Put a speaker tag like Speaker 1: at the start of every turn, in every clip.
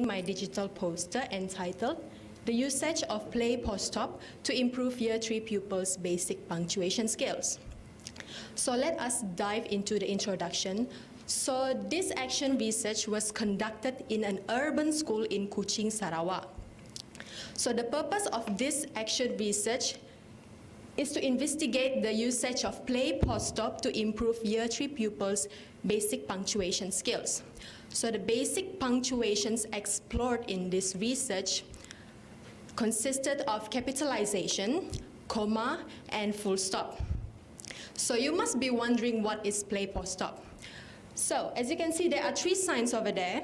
Speaker 1: my digital poster entitled The Usage of Play Post-Stop to Improve Year 3 Pupils' Basic Punctuation Skills. So let us dive into the introduction. So this action research was conducted in an urban school in Kuching, Sarawak. So the purpose of this action research is to investigate the usage of play post-stop to improve Year 3 pupils' basic punctuation skills. So the basic punctuations explored in this research consisted of capitalization, comma, and full stop. So you must be wondering what is play post-stop. So as you can see, there are three signs over there.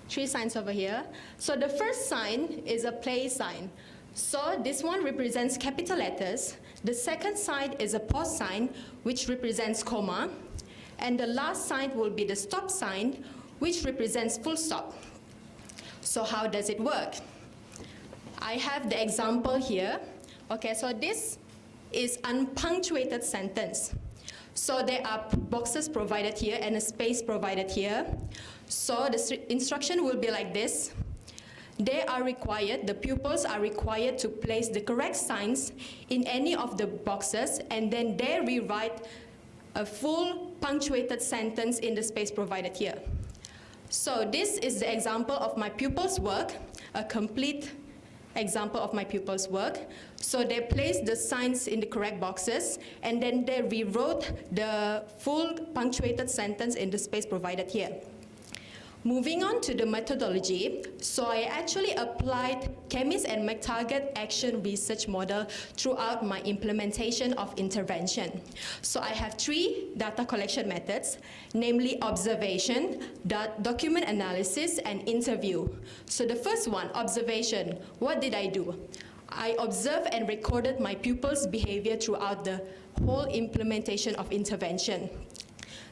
Speaker 1: Three signs over here. So the first sign is a play sign. So this one represents capital letters. The second sign is a pause sign, which represents comma. And the last sign will be the stop sign, which represents full stop. So how does it work? I have the example here. Okay, so this is unpunctuated sentence. So there are boxes provided here and a space provided here. So the instruction will be like this. The pupils are required to place the correct signs in any of the boxes, and then they rewrite a full punctuated sentence in the space provided here. So this is the example of my pupils' work, a complete example of my pupils' work. So they placed the signs in the correct boxes, and then they rewrote the full punctuated sentence in the space provided here. Moving on to the methodology, so I actually applied Chemist and McTaggart action research model throughout my implementation of intervention. So I have three data collection methods, namely observation, document analysis, and interview. So the first one, observation, what did I do? I observed and recorded my pupils' behavior throughout the whole implementation of intervention.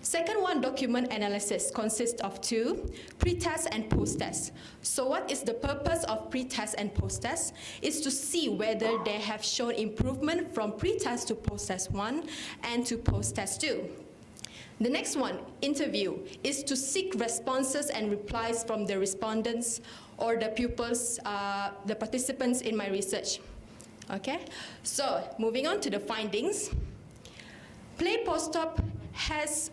Speaker 1: Second one, document analysis, consists of two, pre-test and post-test. So what is the purpose of pre-test and post-test? Is to see whether they have shown improvement from pre-test to post-test 1 and to post-test 2. The next one, interview, is to seek responses and replies from the respondents or the pupils, the participants in my research. Okay, so moving on to the findings. Play post-stop has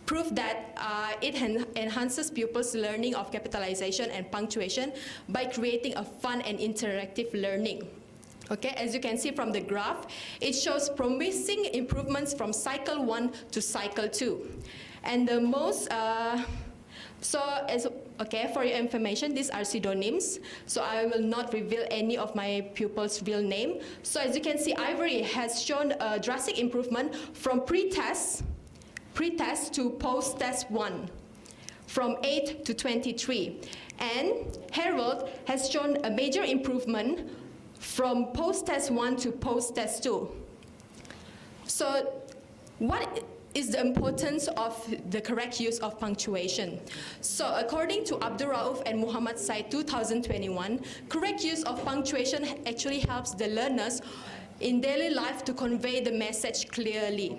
Speaker 1: proved that it enhances pupils' learning of capitalization and punctuation by creating a fun and interactive learning. Okay, as you can see from the graph, it shows promising improvements from cycle 1 to cycle 2. And the most, okay, for your information, these are pseudonyms, so I will not reveal any of my pupils' real name. So as you can see, Ivory has shown a drastic improvement from pre-test to post-test 1, from 8 to 23. And Harold has shown a major improvement from post-test 1 to post-test 2. So what is the importance of the correct use of punctuation? So according to Abdul Rauf and Muhammad Said 2021, correct use of punctuation actually helps the learners in daily life to convey the message clearly.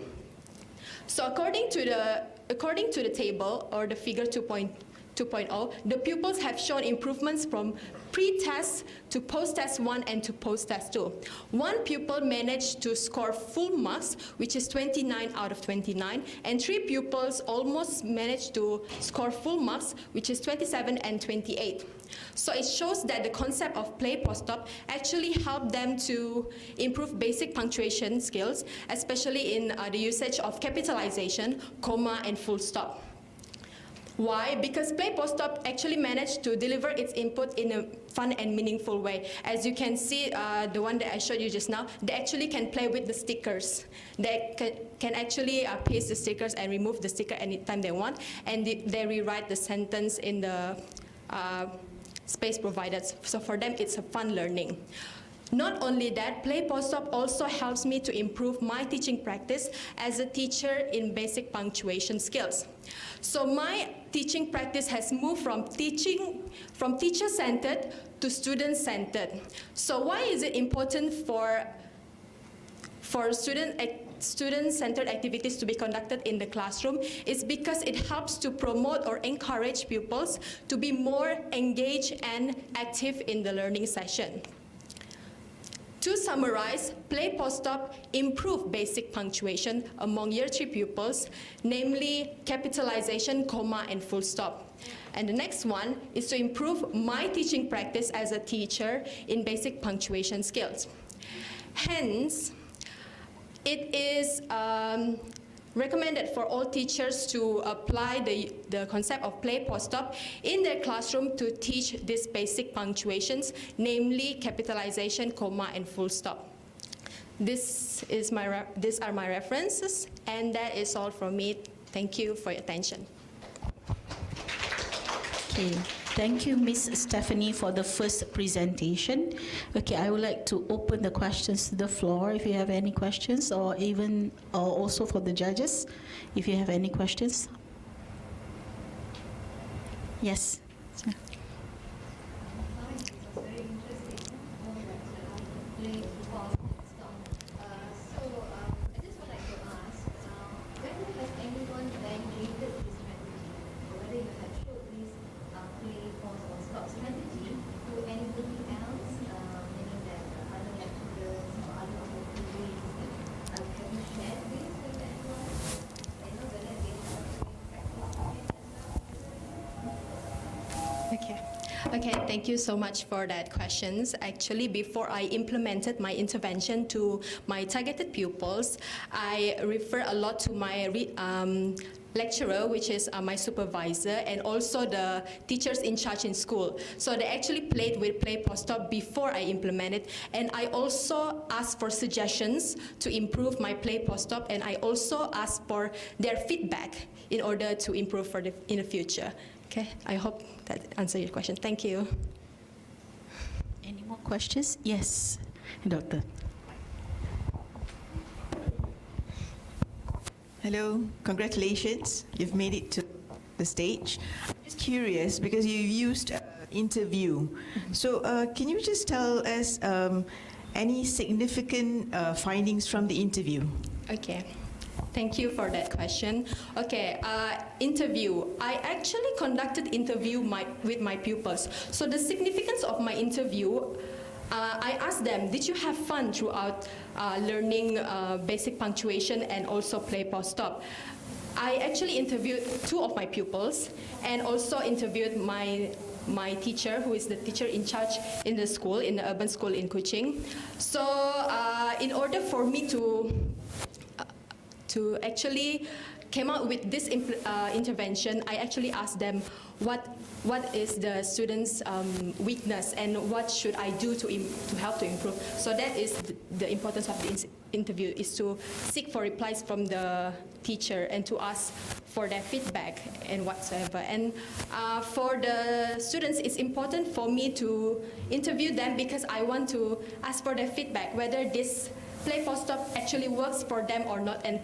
Speaker 1: So according to the table or the figure 2.0, the pupils have shown improvements from pre-test to post-test 1 and to post-test 2. One pupil managed to score full marks, which is 29 out of 29, and three pupils almost managed to score full marks, which is 27 and 28. So it shows that the concept of play post-stop actually helped them to improve basic punctuation skills, especially in the usage of capitalization, comma, and full stop. Why? Because play post-stop actually managed to deliver its input in a fun and meaningful way. As you can see, the one that I showed you just now, they actually can play with the stickers. They can actually paste the stickers and remove the sticker anytime they want, and they rewrite the sentence in the space provided. So for them, it's a fun learning. Not only that, play post-stop also helps me to improve my teaching practice as a teacher in basic punctuation skills. So my teaching practice has moved from teacher-centered to student-centered. So why is it important for student student-centered activities to be conducted in the classroom is because it helps to promote or encourage pupils to be more engaged and active in the learning session. To summarize, play post-op improve basic punctuation among year 3 pupils, namely capitalization, comma, and full stop. And the next one is to improve my teaching practice as a teacher in basic punctuation skills. Hence, it is recommended for all teachers to apply the concept of play post-op in their classroom to teach these basic punctuations, namely capitalization, comma, and full stop. These are my references, and that is all from me. Thank you for your attention.
Speaker 2: Okay, thank you, Ms. Stephanie, for the first presentation. Okay, I would like to open the questions to the floor if you have any questions, or also for the judges, if you have any questions. Yes. Sir.
Speaker 1: Okay, thank you so much for that questions. Actually, before I implemented my intervention to my targeted pupils, I refer a lot to my lecturer, which is my supervisor, and also the teachers in charge in school. So they actually played with play post-op before I implemented, and I also asked for suggestions to improve my play post-op, and I also asked for their feedback in order to improve in the future. Okay, I hope that answers your question. Thank you.
Speaker 2: Any more questions? Yes, Doctor.
Speaker 3: Hello, congratulations. You've made it to the stage. I'm just curious because you've used interview. So can you just tell us any significant findings from the interview?
Speaker 1: Okay. Thank you for that question. Okay, interview. I actually conducted interview with my pupils. So the significance of my interview, I asked them, did you have fun throughout learning basic punctuation and also play post-op? I actually interviewed 2 of my pupils and also interviewed my teacher, who is the teacher in charge in the school, in the urban school in Kuching. So in order for me to actually came out with this intervention, I actually asked them what is the students' weakness and what should I do to help to improve. So that is the importance of the interview, is to seek for replies from the teacher and to ask for their feedback and whatsoever. And for the students, it's important for me to interview them because I want to ask for their feedback, whether this play post-op actually works for them or not, and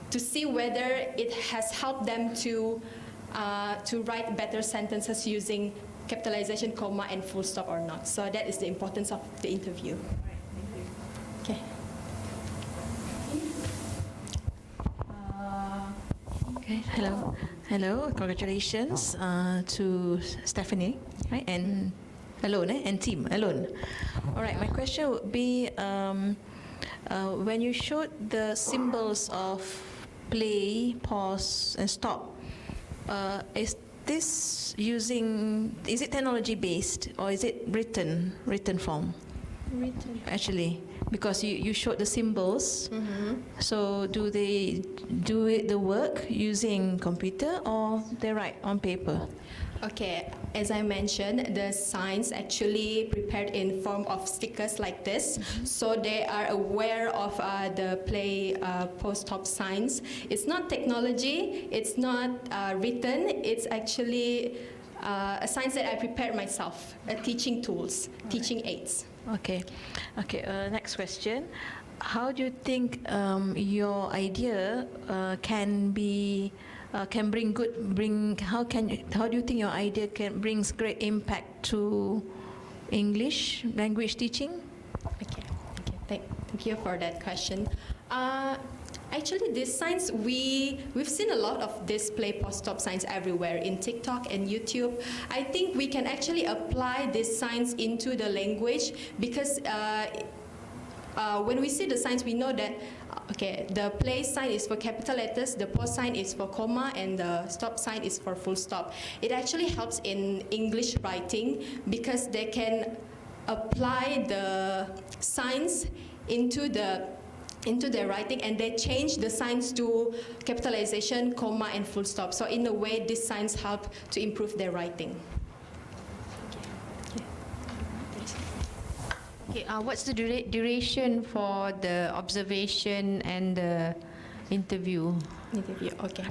Speaker 1: to see whether it has helped them to write better sentences using capitalization, comma, and full stop or not. So that is the importance of the interview. Okay.
Speaker 4: Okay. Hello. Congratulations to Stephanie, right? And and team alone. All right. My question would be, when you showed the symbols of play, pause, and stop, is it technology based or is it written form?
Speaker 1: Written.
Speaker 4: Actually, because you showed the symbols, so do they do the work using computer or they write on paper?
Speaker 1: Okay, as I mentioned, the signs actually prepared in form of stickers like this, so they are aware of the play post-op signs. It's not technology, it's not written, it's actually a signs that I prepared myself, teaching tools, teaching aids.
Speaker 4: Okay. Next question. How do you think your idea can bring how do you think your idea brings great impact to English language teaching?
Speaker 1: Okay. Thank you for that question. Actually, these signs, we've seen a lot of display post-stop signs everywhere in TikTok and YouTube. I think we can actually apply these signs into the language because when we see the signs, we know that, okay, the place sign is for capital letters, the pause sign is for comma, and the stop sign is for full stop. It actually helps in English writing because they can apply the signs into their writing, and they change the signs to capitalization, comma, and full stop. So in a way, these signs help to improve their writing.
Speaker 4: Okay, what's the duration for the observation and the interview?
Speaker 1: Okay.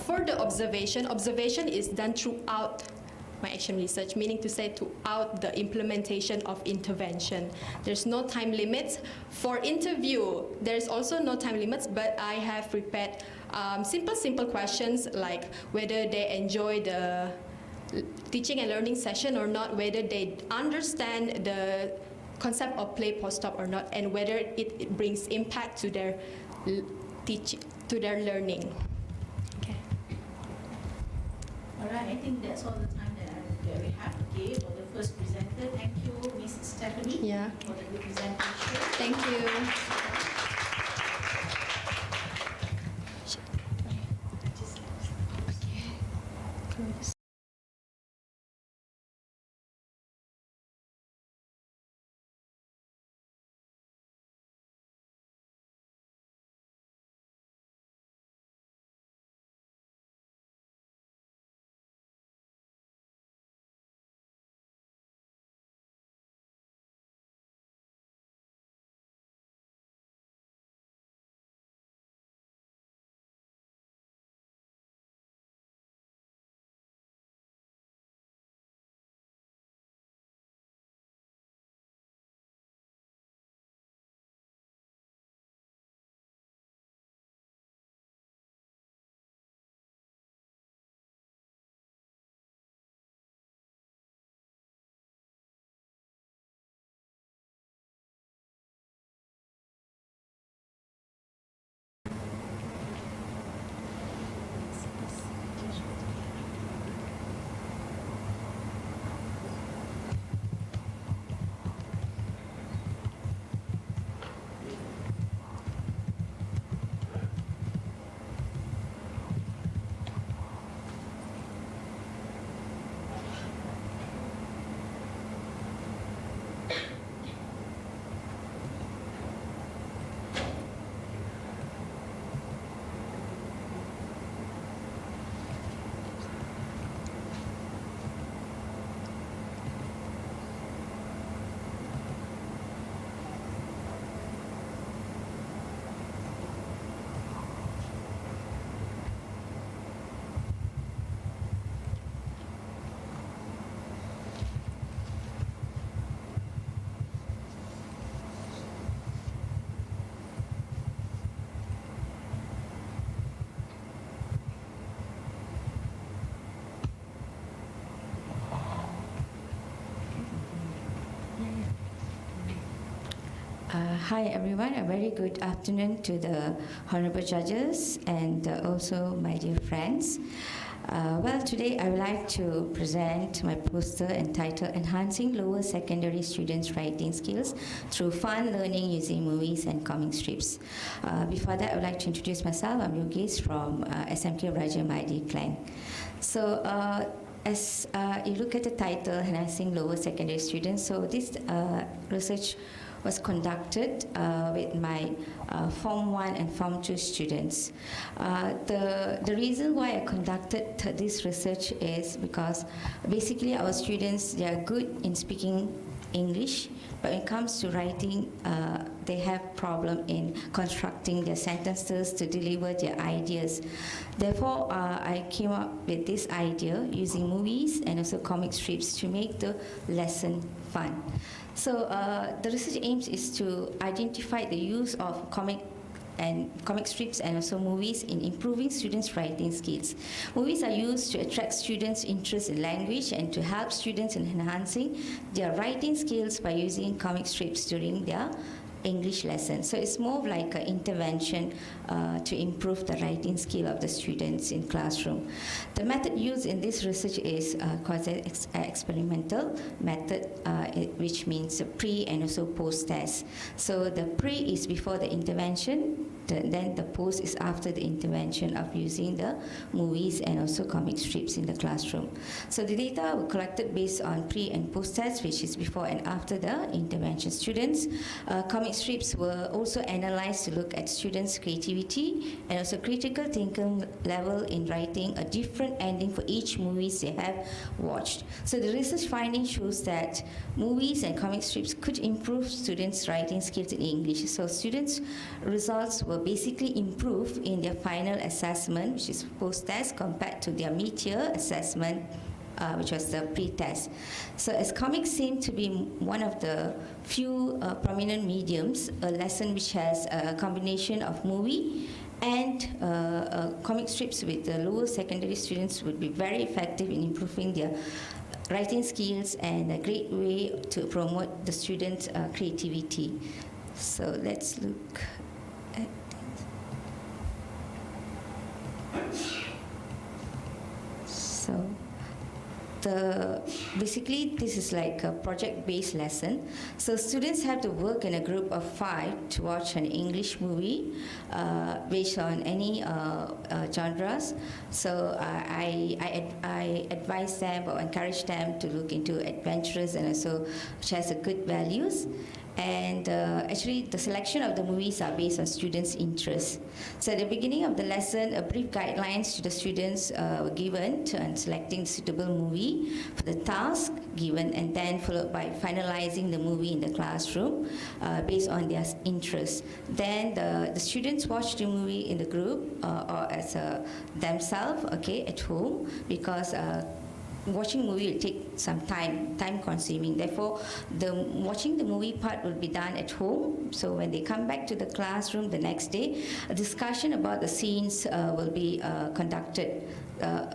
Speaker 1: For the observation is done throughout my action research, meaning to say throughout the implementation of intervention. There's no time limits. For interview, there's also no time limits, but I have prepared simple questions like whether they enjoy the teaching and learning session or not, whether they understand the concept of play post-stop or not, and whether it brings impact to their teaching, to their learning. Okay.
Speaker 2: All right, I think that's all the time that we have okay, for the first presenter. Thank you, Ms. Stephanie,
Speaker 1: Yeah.
Speaker 2: for the good presentation.
Speaker 1: Thank you.
Speaker 5: Hi everyone, a very good afternoon to the honorable judges and also my dear friends. Well, today I would like to present my poster entitled Enhancing Lower Secondary Students' Writing Skills Through Fun Learning Using Movies and Comic Strips. Before that, I would like to introduce myself. I'm Yogesh from SMK Raja Mahdi Klang. So, as you look at the title, Enhancing Lower Secondary Students, so this research was conducted with my Form 1 and Form 2 students. The reason why I conducted this research is because basically our students, they are good in speaking English, but when it comes to writing, they have problem in constructing their sentences to deliver their ideas. Therefore, I came up with this idea using movies and also comic strips to make the lesson fun. So the research aims is to identify the use of comic strips and also movies in improving students' writing skills. Movies are used to attract students' interest in language and to help students in enhancing their writing skills by using comic strips during their English lesson. So it's more of like an intervention to improve the writing skill of the students in classroom. The method used in this research is called the experimental method, which means pre and also post test. So the pre is before the intervention, then the post is after the intervention of using the movies and also comic strips in the classroom. So the data were collected based on pre and post tests, which is before and after the intervention. Students, comic strips were also analyzed to look at students' creativity and also critical thinking level in writing a different ending for each movies they have watched. So the research finding shows that movies and comic strips could improve students' writing skills in English. So students' results were basically improved in their final assessment, which is post-test, compared to their mid-year assessment, which was the pre-test. So as comics seem to be one of the few prominent mediums, a lesson which has a combination of movie and comic strips with the lower secondary students would be very effective in improving their writing skills and a great way to promote the students' creativity. So let's look at so basically this is like a project-based lesson. So students have to work in a group of 5 to watch an English movie based on any genres. So I advise them or encourage them to look into adventurous and also which has a good values. And actually the selection of the movies are based on students' interests. So at the beginning of the lesson, a brief guidelines to the students were given on selecting suitable movie for the task given, and then followed by finalizing the movie in the classroom based on their interests. Then the students watch the movie in the group or as themselves, okay, at home, because watching movie will take some time consuming. Therefore, the watching the movie part will be done at home. So when they come back to the classroom the next day, a discussion about the scenes will be conducted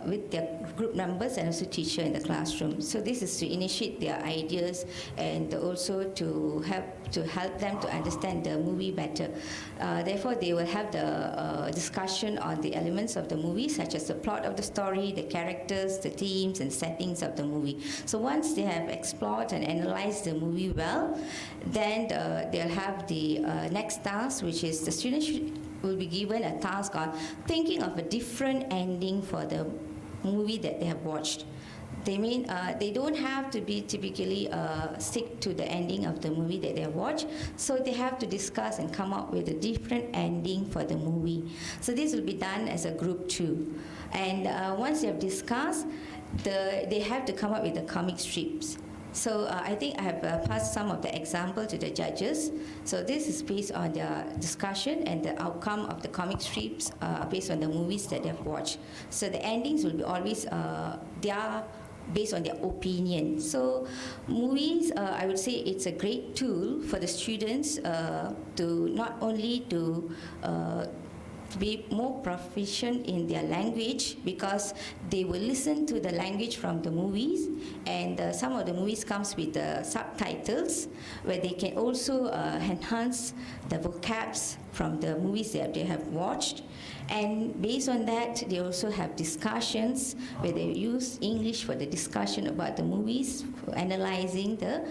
Speaker 5: with their group members and also teacher in the classroom. So this is to initiate their ideas and also to help them to understand the movie better. Therefore, they will have the discussion on the elements of the movie, such as the plot of the story, the characters, the themes, and settings of the movie. So once they have explored and analyzed the movie well, then they'll have the next task, which is the students will be given a task on thinking of a different ending for the movie that they have watched. They don't have to be typically stick to the ending of the movie that they have watched, so they have to discuss and come up with a different ending for the movie. So this will be done as a group too. And once they have discussed, they have to come up with the comic strips. So I think I have passed some of the example to the judges. So this is based on their discussion and the outcome of the comic strips based on the movies that they've watched. So the endings will be always based on their opinion. So movies, I would say it's a great tool for the students to not only to be more proficient in their language, because they will listen to the language from the movies, and some of the movies comes with the subtitles where they can also enhance the vocabs from the movies that they have watched. And based on that, they also have discussions where they use English for the discussion about the movies, analyzing the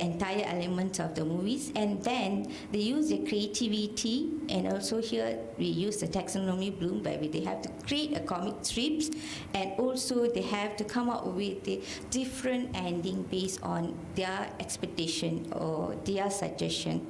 Speaker 5: entire element of the movies. And then they use their creativity, and also here we use the taxonomy bloom, where they have to create a comic strips, and also they have to come up with a different ending based on their expectation or their suggestion.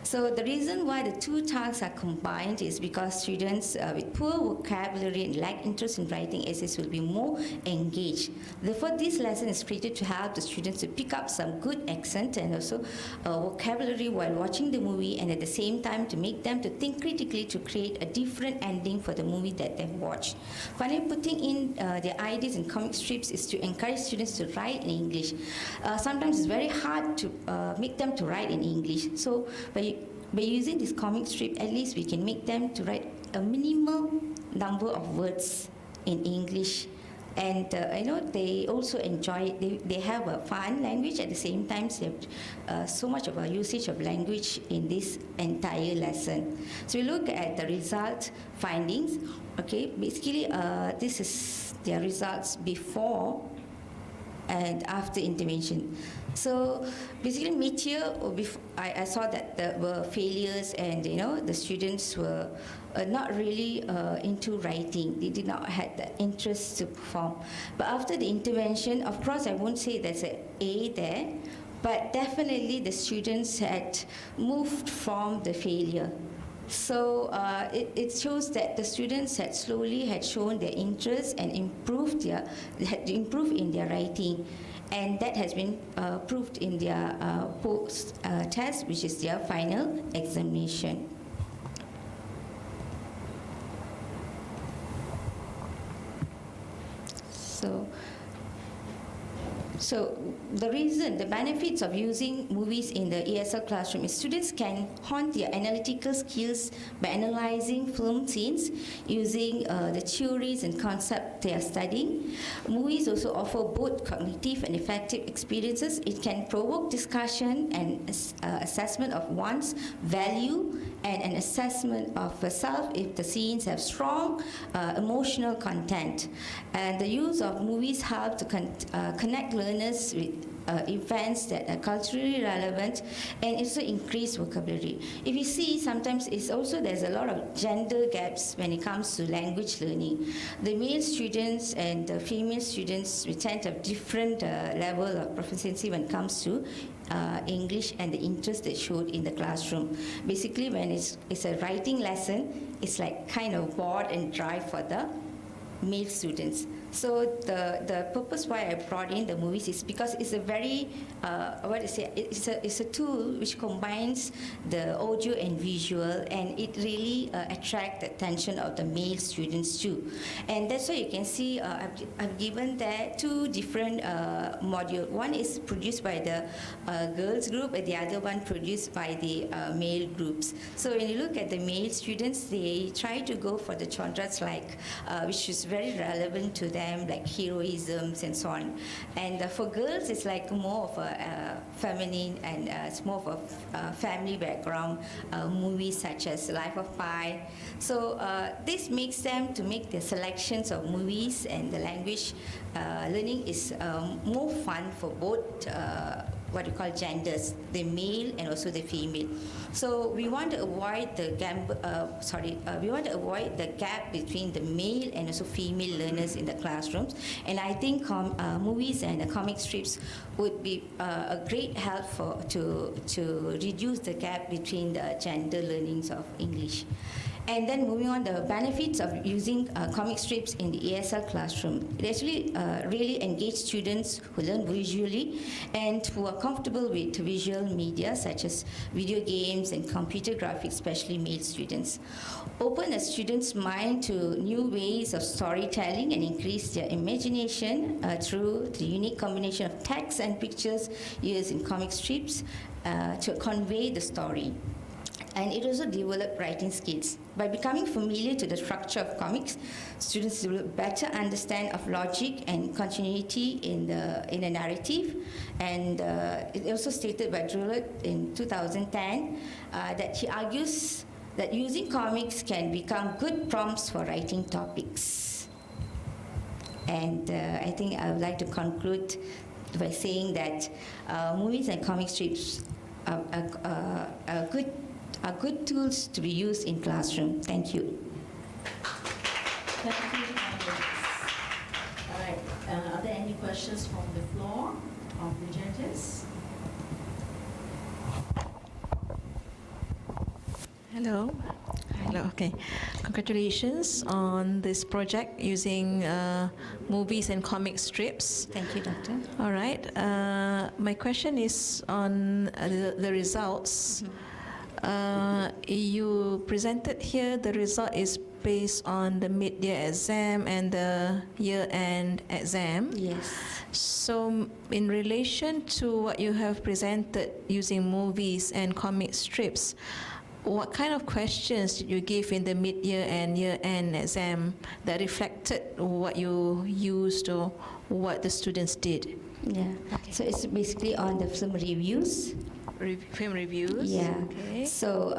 Speaker 5: So the reason why the two tasks are combined is because students with poor vocabulary and lack interest in writing essays will be more engaged. Therefore, this lesson is created to help the students to pick up some good accent and also vocabulary while watching the movie, and at the same time to make them to think critically to create a different ending for the movie that they've watched. Finally, putting in their ideas in comic strips is to encourage students to write in English. Sometimes it's very hard to make them to write in English. So by using this comic strip, at least we can make them to write a minimal number of words in English, And they also enjoy it. They have a fun language at the same time. They have so much of a usage of language in this entire lesson. So we look at the result findings. Okay, basically this is their results before and after intervention. So basically mid-year, I saw that there were failures, and the students were not really into writing. They did not have the interest to perform. But after the intervention, of course, I won't say there's an A there, but definitely the students had moved from the failure. So it shows that the students had slowly shown their interest and improved in their writing. And that has been proved in their post-test, which is their final examination. So the benefits of using movies in the ESL classroom is students can hone their analytical skills by analyzing film scenes using the theories and concepts they are studying. Movies also offer both cognitive and affective experiences. It can provoke discussion and assessment of one's value and an assessment of self if the scenes have strong emotional content. And the use of movies help to connect learners with events that are culturally relevant and also increase vocabulary. If you see, sometimes there's a lot of gender gaps when it comes to language learning. The male students and the female students, we tend to have different level of proficiency when it comes to English and the interest they showed in the classroom. Basically, when it's a writing lesson, it's like kind of bored and dry for the male students. So the purpose why I brought in the movies is because it's a very it's a tool which combines the audio and visual, and it really attracts the attention of the male students too. And that's why you can see I've given there two different modules. One is produced by the girls group, and the other one produced by the male groups. So when you look at the male students, they try to go for the genres like which is very relevant to them, like heroisms and so on. And for girls, it's like more of a feminine, and it's more of a family background movies such as Life of Pi. So this makes them to make their selections of movies, and the language learning is more fun for both what you call genders, the male and also the female. So we want to avoid the gap between the male and also female learners in the classrooms. And I think movies and comic strips would be a great help to reduce the gap between the gender learnings of English. And then moving on, the benefits of using comic strips in the ESL classroom. It actually really engage students who learn visually and who are comfortable with visual media such as video games and computer graphics, especially male students. Open a student's mind to new ways of storytelling and increase their imagination through the unique combination of text and pictures used in comic strips to convey the story. And it also develop writing skills. By becoming familiar to the structure of comics, students will better understand of logic and continuity in a narrative. And it also stated by Drullett in 2010 that he argues that using comics can become good prompts for writing topics. And I think I would like to conclude by saying that movies and comic strips are good tools to be used in classroom. Thank you.
Speaker 2: Thank you. All right. Are there any questions from the floor of the judges?
Speaker 4: Hello. Okay. Congratulations on this project using movies and comic strips.
Speaker 5: Thank you, Doctor.
Speaker 4: All right. My question is on the results. You presented here the result is based on the mid-year exam and the year-end exam.
Speaker 5: Yes.
Speaker 4: So in relation to what you have presented using movies and comic strips, what kind of questions did you give in the mid-year and year-end exam that reflected what you used or what the students did?
Speaker 5: Yeah. So it's basically on the film reviews.
Speaker 4: Film reviews?
Speaker 5: Yeah.
Speaker 4: Okay.
Speaker 5: So,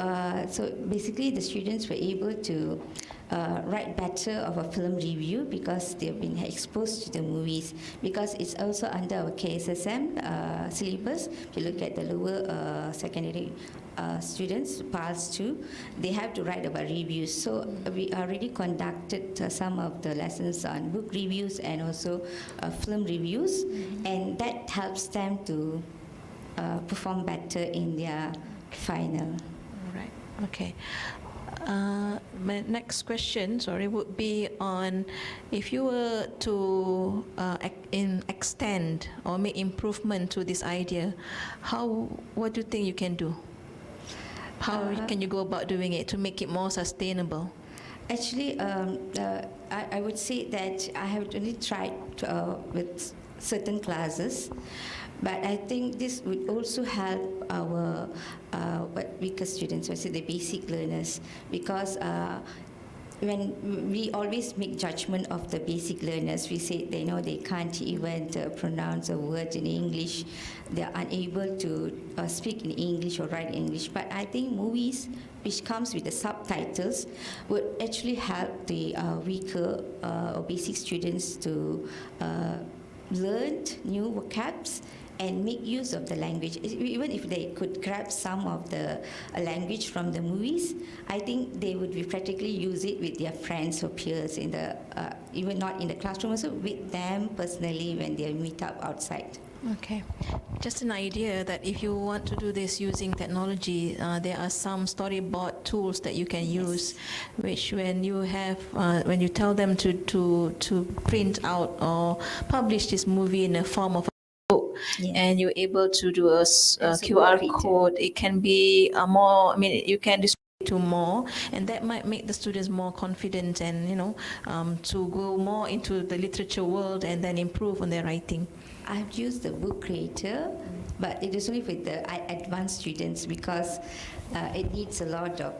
Speaker 5: so basically, the students were able to write better of a film review because they've been exposed to the movies. Because it's also under our KSSM syllabus. If you look at the lower secondary students, PALS 2, they have to write about reviews. So we already conducted some of the lessons on book reviews and also film reviews, and that helps them to perform better in their final.
Speaker 4: All right. Okay. My next question, would be on if you were to extend or make improvement to this idea, what do you think you can do? How can you go about doing it to make it more sustainable?
Speaker 5: Actually, I would say that I have only tried with certain classes, but I think this would also help our weaker students, or say the basic learners, because when we always make judgment of the basic learners, we say they can't even pronounce a word in English, they're unable to speak in English or write in English. But I think movies, which comes with the subtitles, would actually help the weaker or basic students to learn new vocabs and make use of the language. Even if they could grab some of the language from the movies, I think they would be practically use it with their friends or peers in the, even not in the classroom, also with them personally when they meet up outside.
Speaker 4: Okay. Just an idea that if you want to do this using technology, there are some storyboard tools that you can use, which when you tell them to print out or publish this movie in a form of book, and you're able to do a QR code, it can be more, you can distribute to more, and that might make the students more confident and, to go more into the literature world and then improve on their writing.
Speaker 5: I've used the book creator, but it is only with the advanced students because it needs a lot of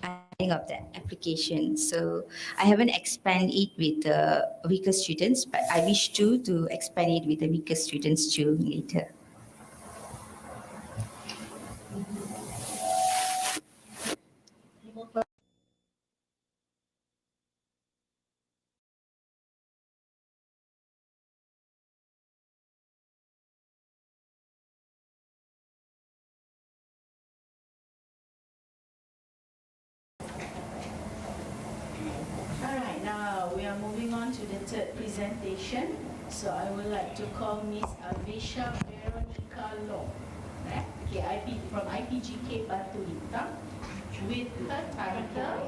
Speaker 5: adding of that application. So I haven't expanded it with the weaker students, but I wish to expand it with the weaker students too later.
Speaker 2: All right, now we are moving on to the third presentation. So I would like to call Miss Avisha Veronica Law, from IPGKBA with her title,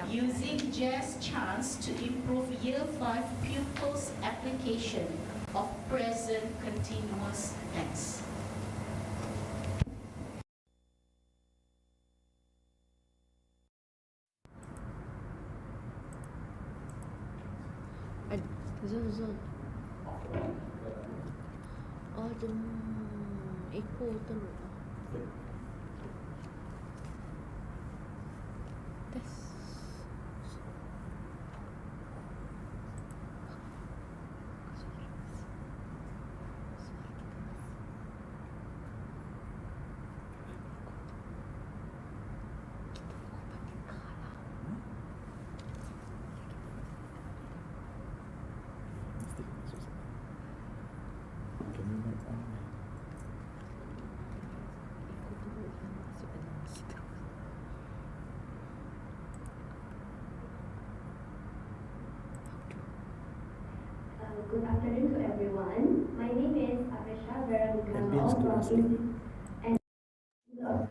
Speaker 2: Using Jazz Chance to Improve Year 5 Pupils' Application of Present Continuous Tense.
Speaker 6: Good afternoon to everyone. My name is Avisha Veronica Law from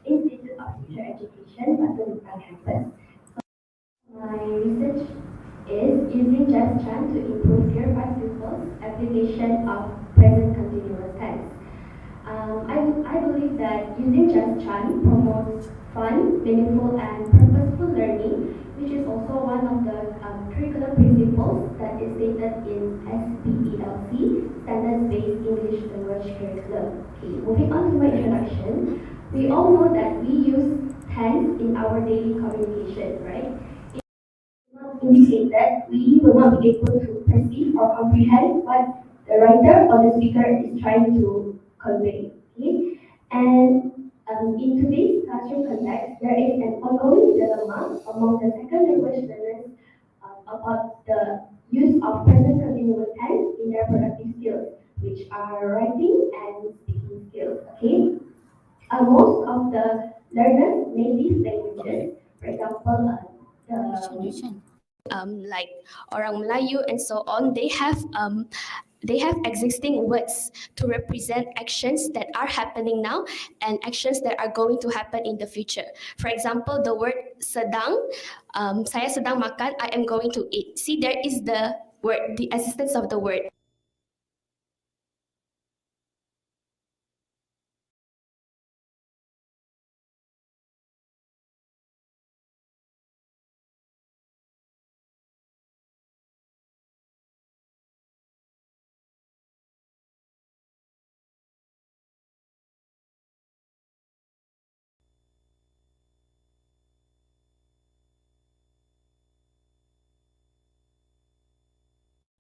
Speaker 6: Institute of Teacher Education, Batu campus. My research is using Just Chan to improve Year 5 pupils' application of present continuous tense. I believe that using Just Chan promotes fun, meaningful, and purposeful learning, which is also one of the curriculum principles that is stated in SPELC, Standards-Based English Language Curriculum. Okay, moving on to my introduction, we all know that we use tense in our daily communication, right? It does not indicate that we will not be able to perceive or comprehend what the writer or the speaker is trying to convey. Okay? And in today's classroom context, there is an ongoing dilemma among the second language learners about the use of present continuous tense in their productive skills, which are writing and speaking skills. Okay, most of the learners in these languages, for example,
Speaker 7: like orang Melayu and so on, they have existing words to represent actions that are happening now and actions that are going to happen in the future. For example, the word sedang, saya sedang makan, I am going to eat. See, there is the word, the existence of the word.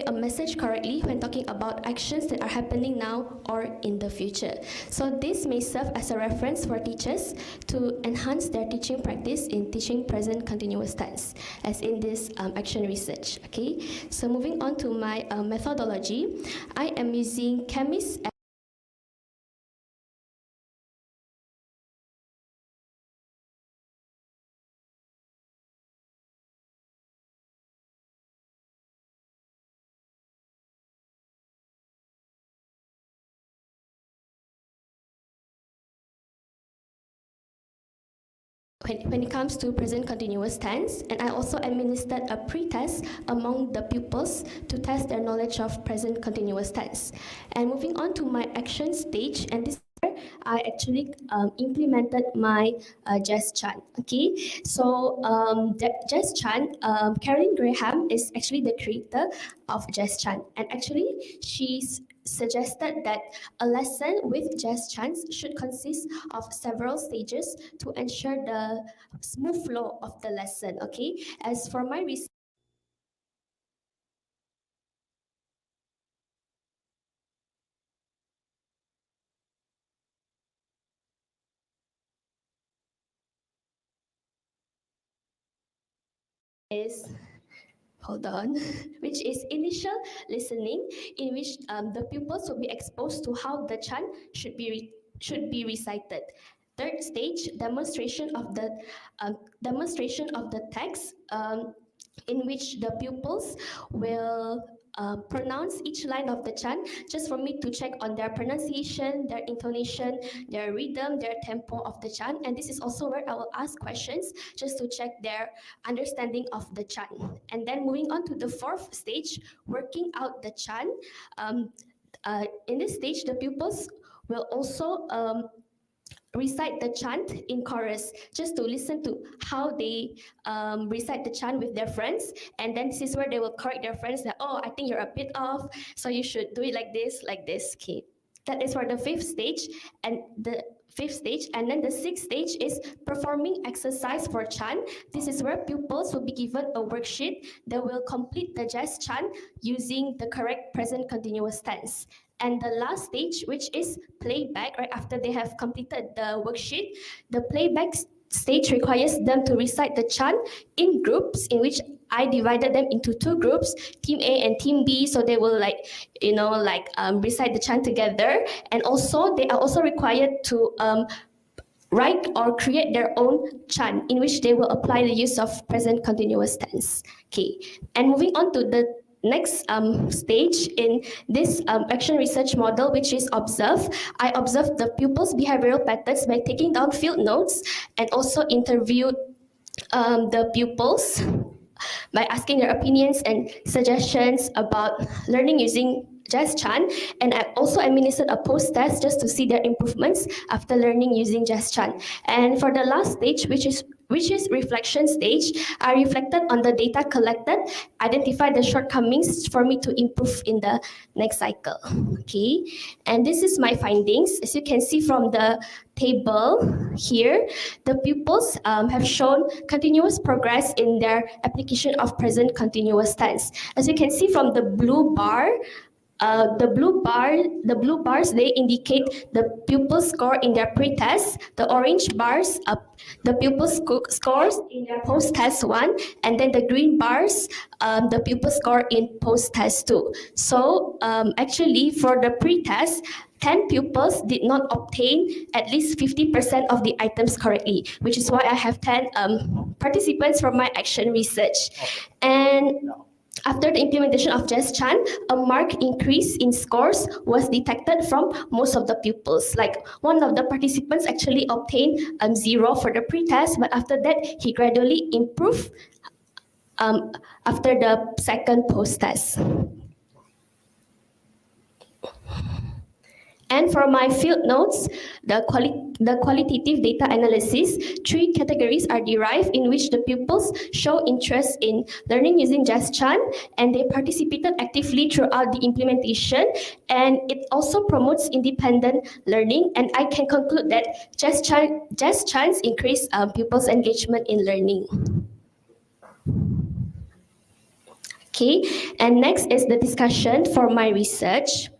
Speaker 7: A message correctly when talking about actions that are happening now or in the future. So this may serve as a reference for teachers to enhance their teaching practice in teaching present continuous tense, as in this action research. Okay, so moving on to my methodology, I am using chemist. When it comes to present continuous tense, and I also administered a pre-test among the pupils to test their knowledge of present continuous tense. And moving on to my action stage, and this I actually implemented my Jess Chan. Okay, so Jess Chan, Karen Graham is actually the creator of Jess Chan, and actually she's suggested that a lesson with Jess Chan should consist of several stages to ensure the smooth flow of the lesson. Okay, as for my research, is, hold on, which is initial listening, in which the pupils will be exposed to how the chant should be recited. Third stage, demonstration of the text, in which the pupils will pronounce each line of the chant, just for me to check on their pronunciation, their intonation, their rhythm, their tempo of the chant. And this is also where I will ask questions just to check their understanding of the chant. And then moving on to the fourth stage, working out the chant. In this stage, the pupils will also recite the chant in chorus, just to listen to how they recite the chant with their friends. And then this is where they will correct their friends that, oh, I think you're a bit off, so you should do it like this, okay. That is for the fifth stage. And then the sixth stage is performing exercise for chant. This is where pupils will be given a worksheet that will complete the Jess chant using the correct present continuous tense. And the last stage, which is playback, right after they have completed the worksheet, the playback stage requires them to recite the chant in groups, in which I divided them into two groups, Team A and Team B, so they will recite the chant together. And also, they are also required to write or create their own chant, in which they will apply the use of present continuous tense. Okay, and moving on to the next stage in this action research model, which is observe. I observed the pupils' behavioral patterns by taking down field notes, and also interviewed the pupils by asking their opinions and suggestions about learning using Jazz Chan, and I also administered a post-test just to see their improvements after learning using Jazz Chan. And for the last stage, which is reflection stage, I reflected on the data collected, identified the shortcomings for me to improve in the next cycle. Okay, and this is my findings. As you can see from the table here, the pupils have shown continuous progress in their application of present continuous tense. As you can see from the blue bar, the blue bars, they indicate the pupil score in their pre-test. The orange bars, the pupil scores in their post-test 1, and then the green bars, the pupil score in post-test 2. So actually, for the pre-test, 10 pupils did not obtain at least 50% of the items correctly, which is why I have 10 participants from my action research. And after the implementation of Jazz Chan, a marked increase in scores was detected from most of the pupils. Like one of the participants actually obtained 0 for the pre-test, but after that, he gradually improved after the second post-test. And for my field notes, the qualitative data analysis, 3 categories are derived in which the pupils show interest in learning using Jazz Chan, and they participated actively throughout the implementation, and it also promotes independent learning, and I can conclude that Jazz Chan's increased pupils' engagement in learning. Okay, and next is the discussion for my research.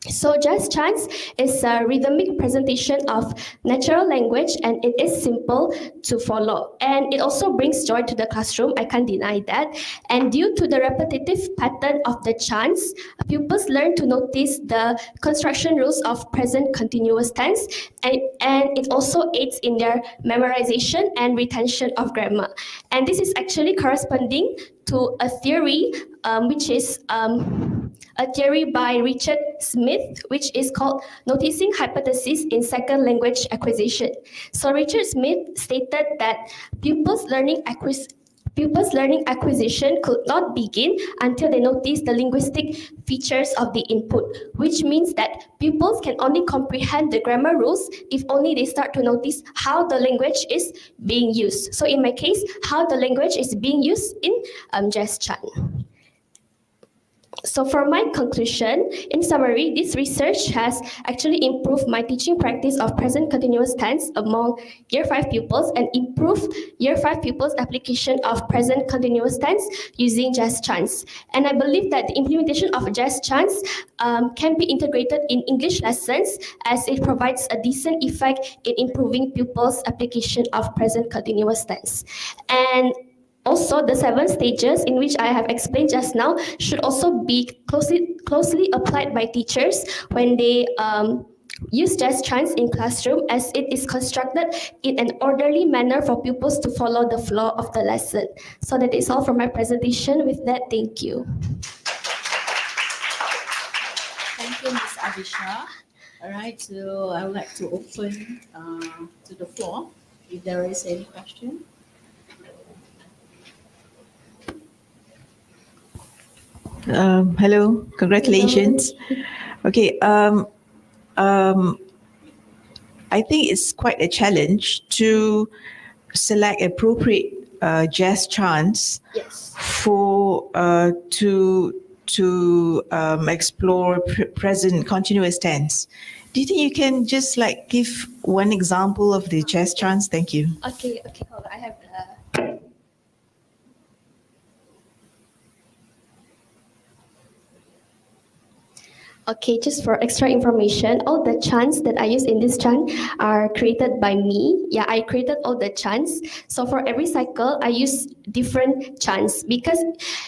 Speaker 7: So Jazz Chan is a rhythmic presentation of natural language, and it is simple to follow. And it also brings joy to the classroom, I can't deny that. And due to the repetitive pattern of the chants, pupils learn to notice the construction rules of present continuous tense, and it also aids in their memorization and retention of grammar. And this is actually corresponding to a theory, which is a theory by Richard Smith, which is called Noticing Hypothesis in Second Language Acquisition. So Richard Smith stated that pupils' learning acquisition could not begin until they notice the linguistic features of the input, which means that pupils can only comprehend the grammar rules if only they start to notice how the language is being used. So in my case, how the language is being used in Jazz Chan. So for my conclusion, in summary, this research has actually improved my teaching practice of present continuous tense among Year 5 pupils and improved Year 5 pupils' application of present continuous tense using Jazz Chans. And I believe that the implementation of Jazz Chans can be integrated in English lessons, as it provides a decent effect in improving pupils' application of present continuous tense. And also, the 7 stages in which I have explained just now should also be closely applied by teachers when they use Jazz Chans in classroom, as it is constructed in an orderly manner for pupils to follow the flow of the lesson. So that is all from my presentation. With that, thank you.
Speaker 2: Thank you, Ms. Abisha. All right, so I would like to open to the floor if there is any question.
Speaker 3: Hello, congratulations. Okay, I think it's quite a challenge to select appropriate Jazz chants for to explore present continuous tense. Do you think you can just like give one example of the Jazz chants? Thank you.
Speaker 7: Okay, hold on. I have Okay, just for extra information, all the chants that I use in this chant are created by me. Yeah, I created all the chants. So for every cycle, I use different chants, because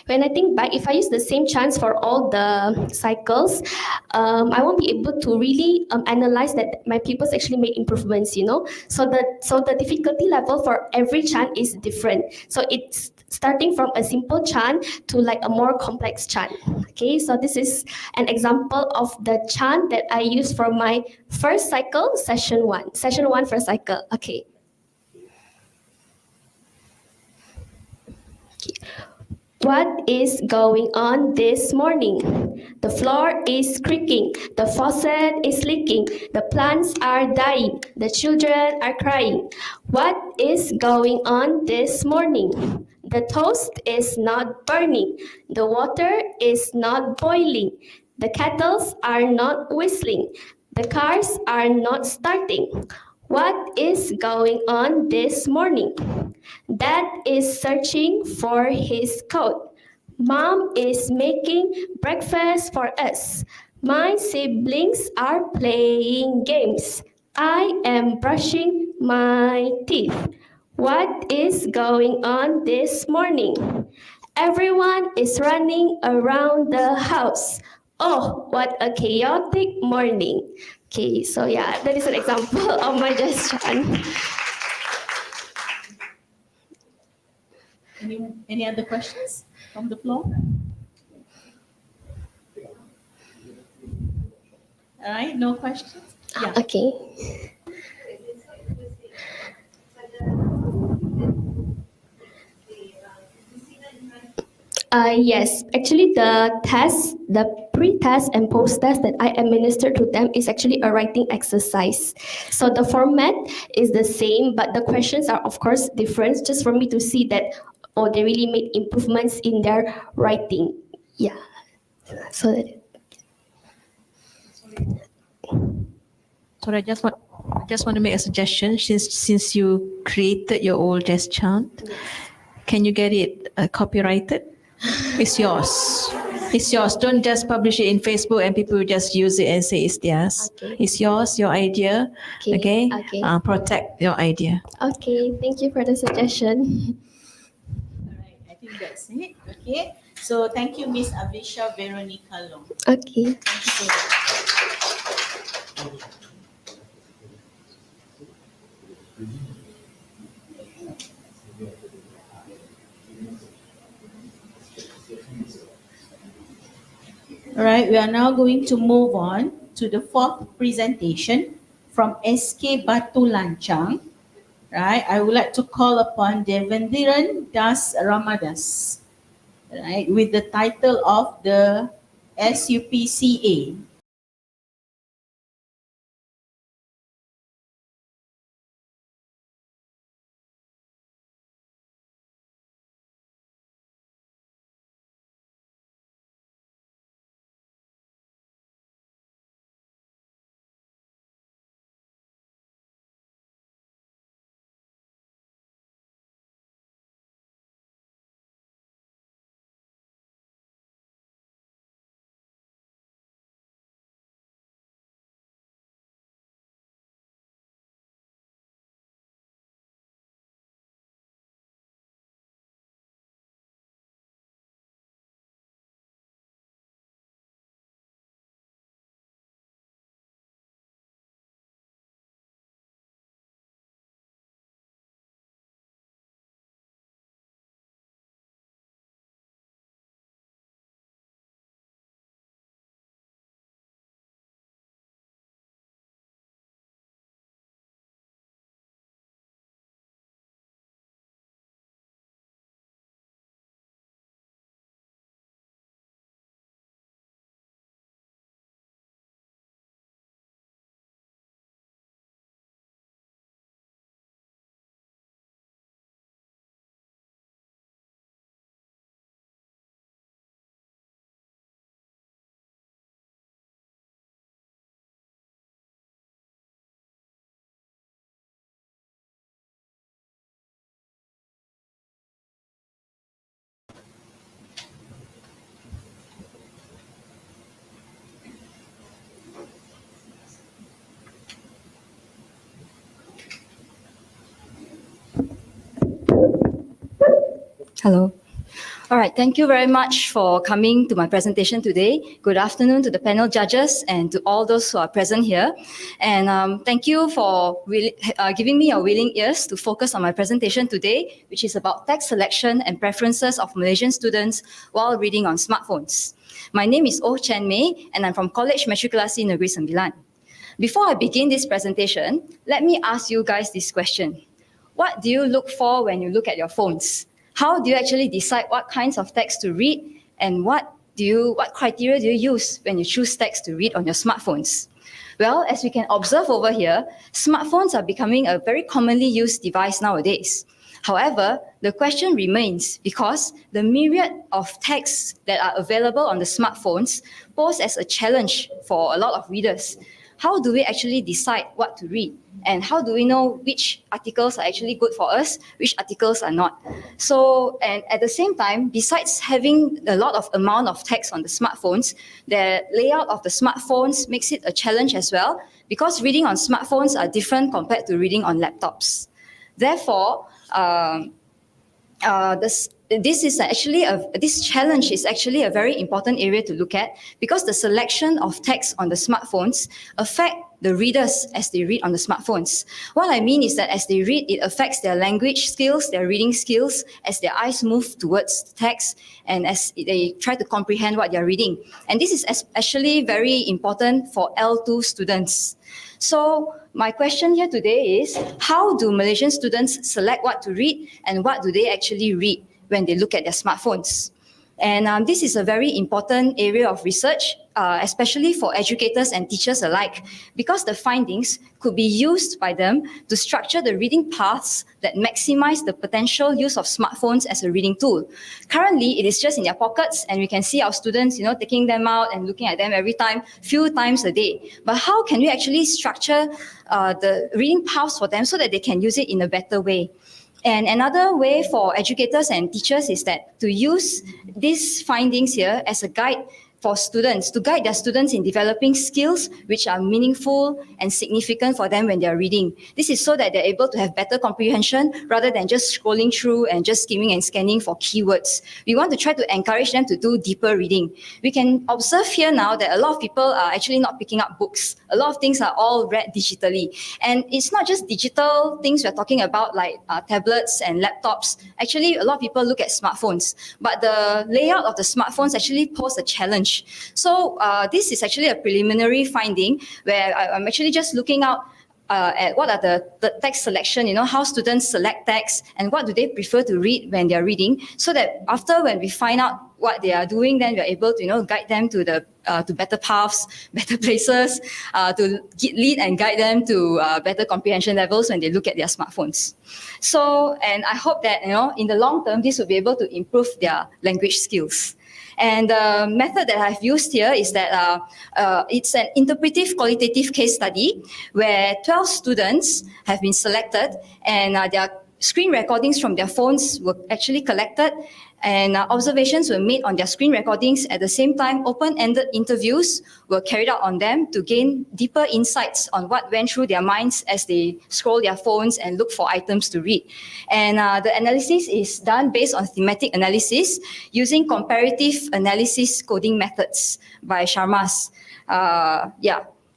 Speaker 7: when I think back, if I use the same chants for all the cycles, I won't be able to really analyze that my pupils actually made improvements, you know. So the difficulty level for every chant is different. So it's starting from a simple chant to like a more complex chant. Okay, so this is an example of the chant that I use for my first cycle, session 1. Session 1 first cycle. Okay. What is going on this morning? The floor is creaking, the faucet is leaking, the plants are dying, the children are crying. What is going on this morning? The toast is not burning, the water is not boiling, the kettles are not whistling, the cars are not starting. What is going on this morning? Dad is searching for his coat. Mom is making breakfast for us. My siblings are playing games. I am brushing my teeth. What is going on this morning? Everyone is running around the house. Oh, what a chaotic morning. Okay, so yeah, that is an example of my gesture.
Speaker 2: Any other questions from the floor? All right, no questions? Yeah.
Speaker 7: Okay. Yes, actually the pre-test and post-test that I administer to them is actually a writing exercise. So the format is the same, but the questions are of course different, just for me to see that, oh, they really made improvements in their writing. Yeah. So that,
Speaker 4: Sorry, I just want to make a suggestion. Since you created your old test chant, can you get it copyrighted? It's yours. It's yours. Don't just publish it in Facebook and people just use it and say it's theirs.
Speaker 7: Okay.
Speaker 4: It's yours, your idea.
Speaker 7: Okay,
Speaker 4: Okay.
Speaker 7: okay.
Speaker 4: Protect your idea.
Speaker 7: okay, thank you for the suggestion.
Speaker 2: All right, I think that's it. Okay. So thank you, Miss Avisha Veronica Long.
Speaker 7: Okay.
Speaker 2: Thank you so much. All right, we are now going to move on to the fourth presentation from SK Batu Lancang. Right, I would like to call upon Devendiran Das Ramadas, right, with the title of the SUPCA.
Speaker 8: Hello. All right, thank you very much for coming to my presentation today. Good afternoon to the panel judges and to all those who are present here. And thank you for giving me your willing ears to focus on my presentation today, which is about text selection and preferences of Malaysian students while reading on smartphones. My name is Oh Chen Mei, and I'm from College Matrikulasi Negeri Sembilan. Before I begin this presentation, let me ask you guys this question. What do you look for when you look at your phones? How do you actually decide what kinds of text to read, and what criteria do you use when you choose text to read on your smartphones? Well, as we can observe over here, smartphones are becoming a very commonly used device nowadays. However, the question remains because the myriad of texts that are available on the smartphones pose as a challenge for a lot of readers. How do we actually decide what to read? And how do we know which articles are actually good for us, which articles are not? So, and at the same time, besides having a lot of amount of text on the smartphones, the layout of the smartphones makes it a challenge as well, because reading on smartphones are different compared to reading on laptops. Therefore, this challenge is actually a very important area to look at, because the selection of text on the smartphones affect the readers as they read on the smartphones. What I mean is that as they read, it affects their language skills, their reading skills, as their eyes move towards the text and as they try to comprehend what they're reading. And this is especially very important for L2 students. So my question here today is, how do Malaysian students select what to read, and what do they actually read when they look at their smartphones? And this is a very important area of research, especially for educators and teachers alike, because the findings could be used by them to structure the reading paths that maximize the potential use of smartphones as a reading tool. Currently, it is just in their pockets, and we can see our students, taking them out and looking at them every time, few times a day. But how can we actually structure the reading paths for them so that they can use it in a better way? And another way for educators and teachers is that to use these findings here as a guide for students, to guide their students in developing skills which are meaningful and significant for them when they're reading. This is so that they're able to have better comprehension rather than just scrolling through and just skimming and scanning for keywords. We want to try to encourage them to do deeper reading. We can observe here now that a lot of people are actually not picking up books. A lot of things are all read digitally. And it's not just digital things we're talking about, like tablets and laptops. Actually, a lot of people look at smartphones, but the layout of the smartphones actually pose a challenge. So this is actually a preliminary finding where I'm actually just looking out at what are the text selection, how students select text and what do they prefer to read when they're reading, so that after when we find out what they are doing, then we're able to guide them to the to better paths, better places, to lead and guide them to better comprehension levels when they look at their smartphones. So, and I hope that in the long term, this will be able to improve their language skills. And the method that I've used here is that it's an interpretive qualitative case study where 12 students have been selected, and their screen recordings from their phones were actually collected, and observations were made on their screen recordings. At the same time, open-ended interviews were carried out on them to gain deeper insights on what went through their minds as they scroll their phones and look for items to read. And the analysis is done based on thematic analysis using comparative analysis coding methods by Sharmas.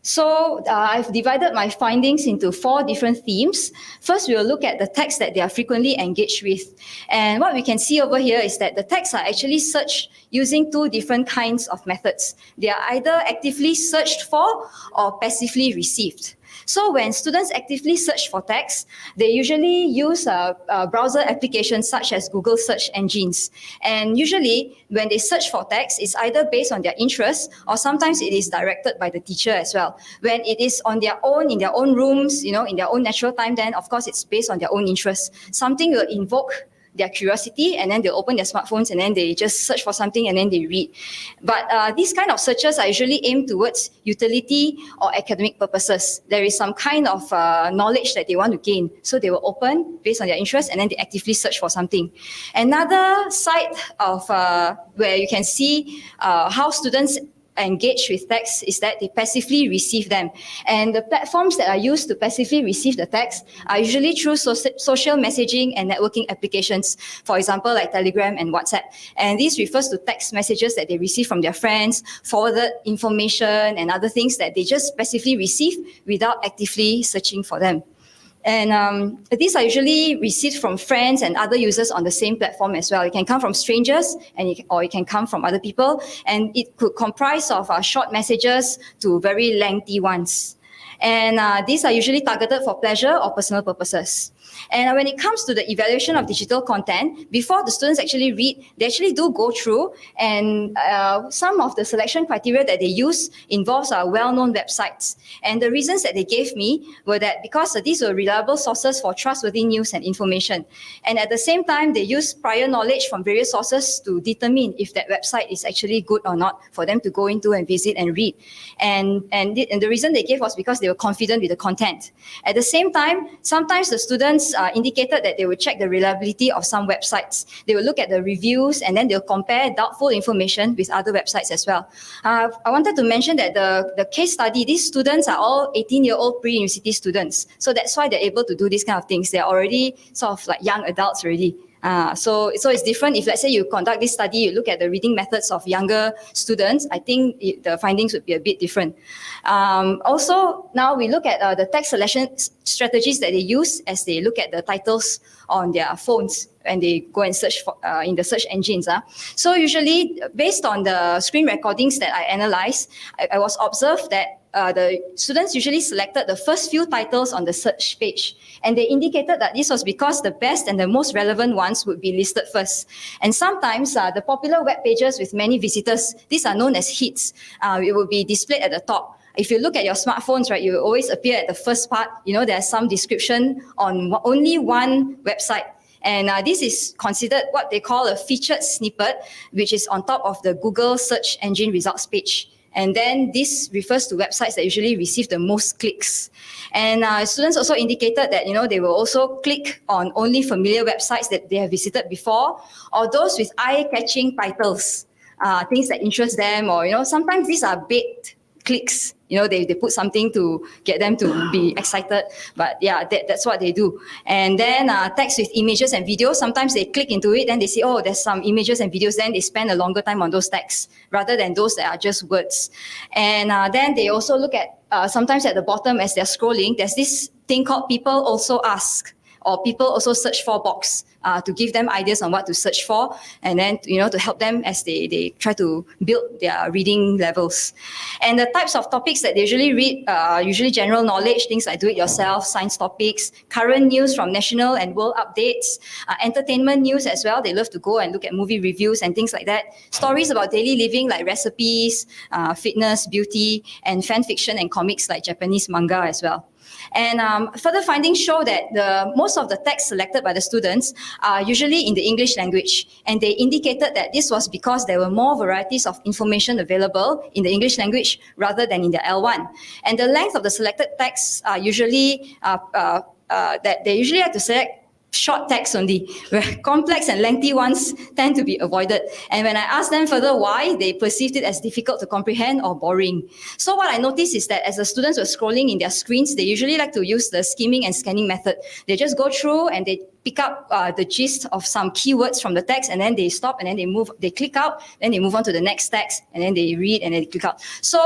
Speaker 8: So I've divided my findings into 4 different themes. First, we'll look at the texts that they are frequently engaged with. And what we can see over here is that the texts are actually searched using 2 different kinds of methods. They are either actively searched for or passively received. So when students actively search for text, they usually use browser applications such as Google search engines. And usually when they search for text, it's either based on their interests or sometimes it is directed by the teacher as well. When it is on their own, in their own rooms, in their own natural time, then of course it's based on their own interests. Something will invoke their curiosity, and then they open their smartphones and then they just search for something and then they read. But these kind of searches are usually aimed towards utility or academic purposes. There is some kind of knowledge that they want to gain. So they will open based on their interest and then they actively search for something. Another side of where you can see how students engage with text is that they passively receive them. And the platforms that are used to passively receive the text are usually through social messaging and networking applications, for example, like Telegram and WhatsApp. And this refers to text messages that they receive from their friends, forwarded information and other things that they just passively receive without actively searching for them. And these are usually received from friends and other users on the same platform as well. It can come from strangers or it can come from other people. And it could comprise of short messages to very lengthy ones. And these are usually targeted for pleasure or personal purposes. And when it comes to the evaluation of digital content, before the students actually read, they actually do go through, and some of the selection criteria that they use involves well-known websites. And the reasons that they gave me were that because these were reliable sources for trustworthy news and information. And at the same time, they use prior knowledge from various sources to determine if that website is actually good or not for them to go into and visit and read. And the reason they gave was because they were confident with the content. At the same time, sometimes the students indicated that they would check the reliability of some websites. They will look at the reviews and then they'll compare doubtful information with other websites as well. I wanted to mention that the case study, these students are all 18-year-old pre-university students. So that's why they're able to do these kind of things. They're already sort of like young adults already. So it's different. If let's say you conduct this study, you look at the reading methods of younger students, I think the findings would be a bit different. Also, now we look at the text selection strategies that they use as they look at the titles on their phones and they go and search for, in the search engines. So usually, based on the screen recordings that I analyzed, I was observed that the students usually selected the first few titles on the search page. And they indicated that this was because the best and the most relevant ones would be listed first. And sometimes the popular web pages with many visitors, these are known as hits. It will be displayed at the top. If you look at your smartphones, right, you will always appear at the first part. There's some description on only one website. And this is considered what they call a featured snippet, which is on top of the Google search engine results page. And then this refers to websites that usually receive the most clicks. And students also indicated that, they will also click on only familiar websites that they have visited before, or those with eye-catching titles, things that interest them, or, sometimes these are bait clicks. They put something to get them to be excited. But yeah, that's what they do. And then text with images and videos. Sometimes they click into it, then they see, oh, there's some images and videos. Then they spend a longer time on those texts rather than those that are just words. And then they also look at, sometimes at the bottom as they're scrolling, there's this thing called people also ask, or people also search for box, to give them ideas on what to search for, and then to help them as they try to build their reading levels. And the types of topics that they usually read are usually general knowledge, things like do-it-yourself, science topics, current news from national and world updates, entertainment news as well. They love to go and look at movie reviews and things like that. Stories about daily living like recipes, fitness, beauty, and fan fiction and comics like Japanese manga as well. And further findings show that most of the texts selected by the students are usually in the English language. And they indicated that this was because there were more varieties of information available in the English language rather than in the L1. And the length of the selected texts are usually, that they usually have to select short text only, where complex and lengthy ones tend to be avoided. And when I asked them further why, they perceived it as difficult to comprehend or boring. So what I noticed is that as the students were scrolling in their screens, they usually like to use the skimming and scanning method. They just go through and they pick up the gist of some keywords from the text, and then they stop, and then they click out, then they move on to the next text, and then they read, and then they click out. So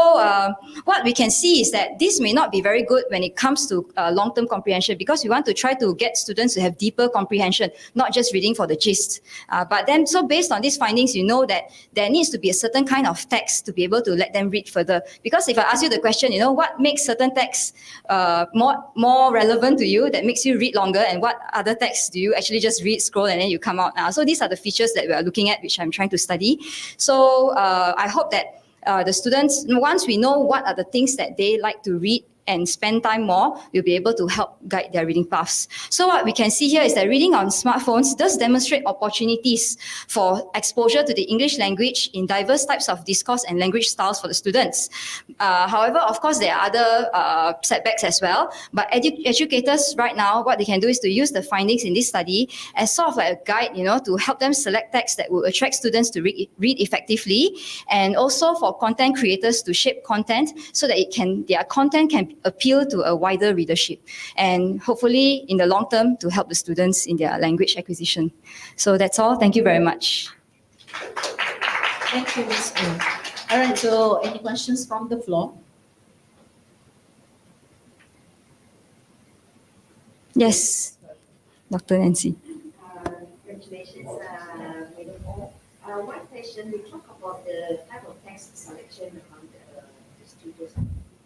Speaker 8: what we can see is that this may not be very good when it comes to long-term comprehension, because we want to try to get students to have deeper comprehension, not just reading for the gist. But then, so based on these findings, you know that there needs to be a certain kind of text to be able to let them read further. Because if I ask you the question, what makes certain texts more relevant to you, that makes you read longer, and what other texts do you actually just read, scroll, and then you come out? So these are the features that we are looking at, which I'm trying to study. So I hope that the students, once we know what are the things that they like to read and spend time more, we'll be able to help guide their reading paths. So what we can see here is that reading on smartphones does demonstrate opportunities for exposure to the English language in diverse types of discourse and language styles for the students. However, of course, there are other setbacks as well. But educators right now, what they can do is to use the findings in this study as sort of like a guide, to help them select texts that will attract students to read effectively, and also for content creators to shape content so that their content can appeal to a wider readership, and hopefully in the long term to help the students in their language acquisition. So that's all. Thank you very much.
Speaker 2: Thank you, Ms. Ng. All right, so any questions from the floor?
Speaker 8: Yes, Dr. Nancy.
Speaker 9: Congratulations, one question, we talk about the type of text selection among the students.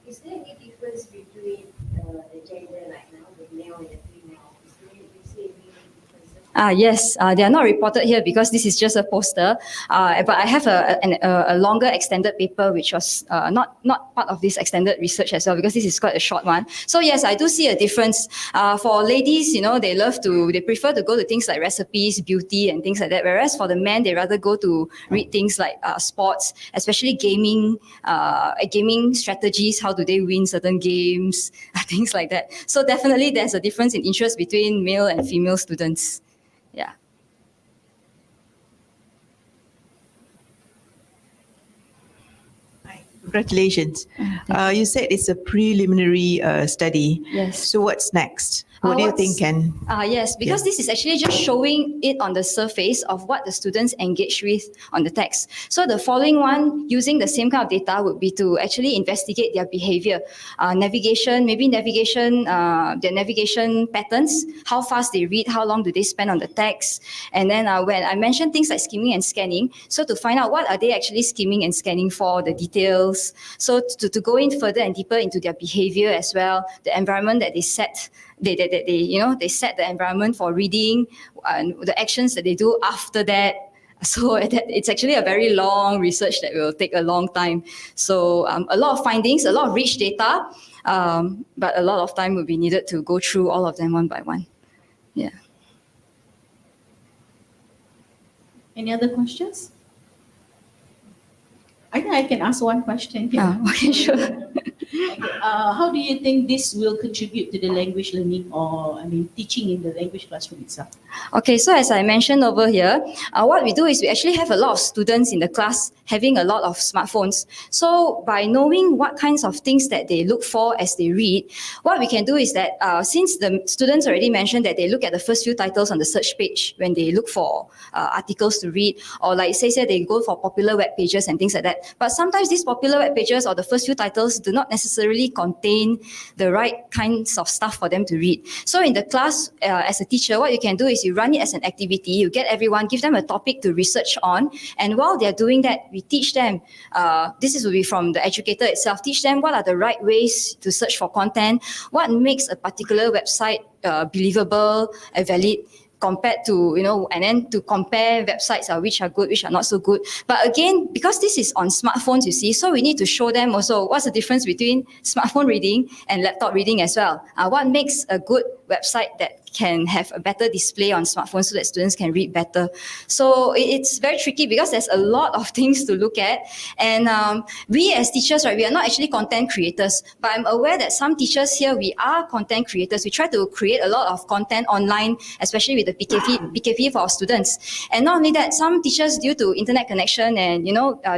Speaker 9: Is there any difference between the gender right now, the male and the female? Is there any see any differences?
Speaker 8: Yes, they are not reported here because this is just a poster. But I have a longer extended paper which was not part of this extended research as well, because this is quite a short one. So yes, I do see a difference. For ladies, they prefer to go to things like recipes, beauty, and things like that. Whereas for the men, they rather go to read things like sports, especially gaming strategies. How do they win certain games? Things like that. So definitely, there's a difference in interest between male and female students. Yeah.
Speaker 3: Congratulations. You said it's a preliminary study.
Speaker 8: Yes.
Speaker 3: So what's next? What do you think can...
Speaker 8: Yes, because this is actually just showing it on the surface of what the students engage with on the text. So the following one, using the same kind of data, would be to actually investigate their behavior, their navigation patterns, how fast they read, how long do they spend on the text. And then when I mentioned things like skimming and scanning, so to find out what are they actually skimming and scanning for, the details. So to go in further and deeper into their behavior as well, the environment that they set. They set the environment for reading and the actions that they do after that. So it's actually a very long research that will take a long time. So a lot of findings, a lot of rich data, but a lot of time will be needed to go through all of them one by one. Yeah.
Speaker 2: Any other questions? I think I can ask one question here.
Speaker 8: Okay, sure.
Speaker 2: How do you think this will contribute to the language learning or, teaching in the language classroom itself?
Speaker 8: Okay, so as I mentioned over here, what we do is we actually have a lot of students in the class having a lot of smartphones. So by knowing what kinds of things that they look for as they read, what we can do is that since the students already mentioned that they look at the first few titles on the search page when they look for articles to read, or like say they go for popular web pages and things like that. But sometimes these popular web pages or the first few titles do not necessarily contain the right kinds of stuff for them to read. So in the class, as a teacher, what you can do is you run it as an activity. You get everyone, give them a topic to research on. And while they're doing that, we teach them, will be from the educator itself, teach them what are the right ways to search for content, what makes a particular website believable and valid, compared to, and then to compare websites which are good, which are not so good. But again, because this is on smartphones, you see, so we need to show them also what's the difference between smartphone reading and laptop reading as well. What makes a good website that can have a better display on smartphones so that students can read better. So it's very tricky because there's a lot of things to look at. And we as teachers, right, we are not actually content creators, but I'm aware that some teachers here, we are content creators. We try to create a lot of content online, especially with the PKP for our students. And not only that, some teachers, due to internet connection and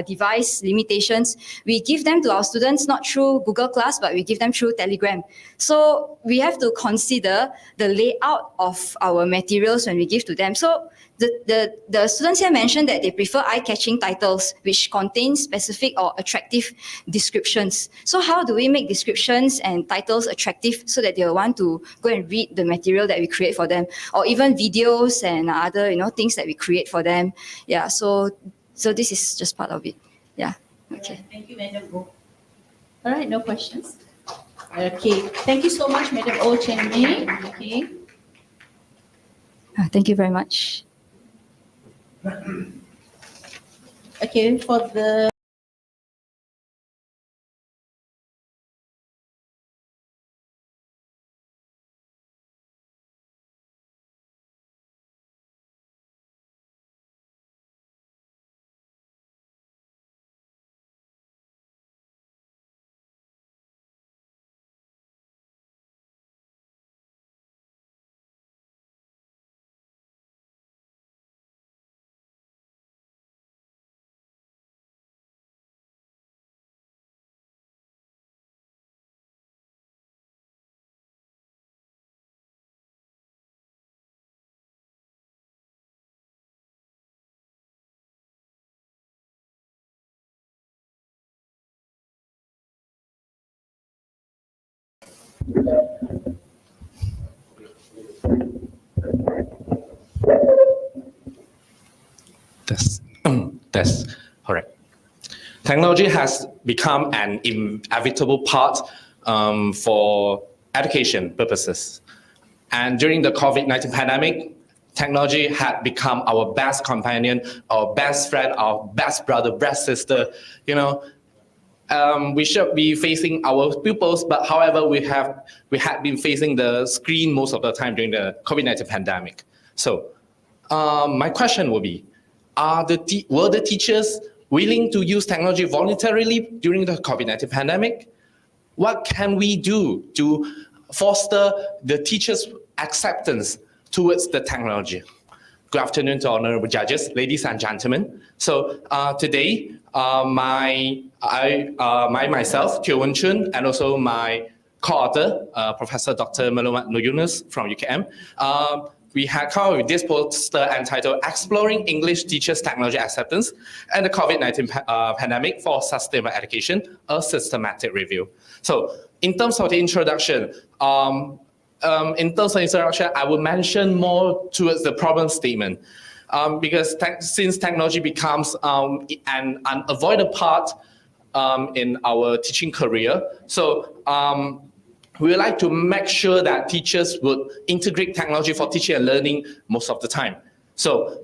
Speaker 8: device limitations, we give them to our students not through Google Class, but we give them through Telegram. So we have to consider the layout of our materials when we give to them. So the students here mentioned that they prefer eye-catching titles which contain specific or attractive descriptions. So how do we make descriptions and titles attractive so that they'll want to go and read the material that we create for them, or even videos and other things that we create for them? Yeah, so this is just part of it. Yeah. Okay.
Speaker 2: Thank you, Madam O. All right, no questions. Okay, thank you so much, Madam O Chen Mei. Okay.
Speaker 8: Thank you very much.
Speaker 2: Okay, for the
Speaker 10: That's correct. Technology has become an inevitable part for education purposes. And during the COVID-19 pandemic, technology had become our best companion, our best friend, our best brother, best sister. We should be facing our pupils, but however, we had been facing the screen most of the time during the COVID-19 pandemic. So my question will be, were the teachers willing to use technology voluntarily during the COVID-19 pandemic? What can we do to foster the teachers' acceptance towards the technology? Good afternoon to honorable judges, ladies and gentlemen. So today, myself, Teo Wen Chun, and also my co-author, Professor Dr. Melumat Nur Yunus from UKM, we had come up with this poster entitled Exploring English Teachers' Technology Acceptance and the COVID-19 Pandemic for Sustainable Education, a Systematic Review. So in terms of the introduction, I will mention more towards the problem statement. Because since technology becomes an unavoidable part in our teaching career, so we would like to make sure that teachers would integrate technology for teaching and learning most of the time. So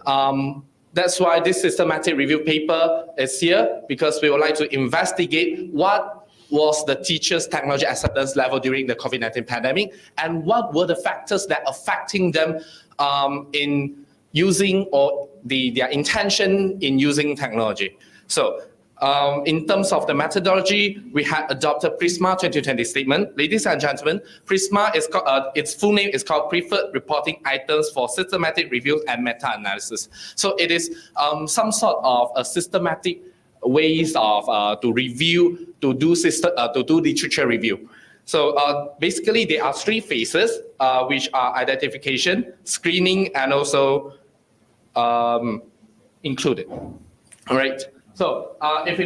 Speaker 10: that's why this systematic review paper is here, because we would like to investigate what was the teachers' technology acceptance level during the COVID-19 pandemic, and what were the factors that affecting them in using or their intention in using technology. So in terms of the methodology, we had adopted PRISMA 2020 statement. Ladies and gentlemen, PRISMA is called, its full name is called Preferred Reporting Items for Systematic Reviews and Meta-Analysis. So it is some sort of a systematic ways of to review, to do literature review. So basically, there are three phases, which are identification, screening, and also included. All right. So if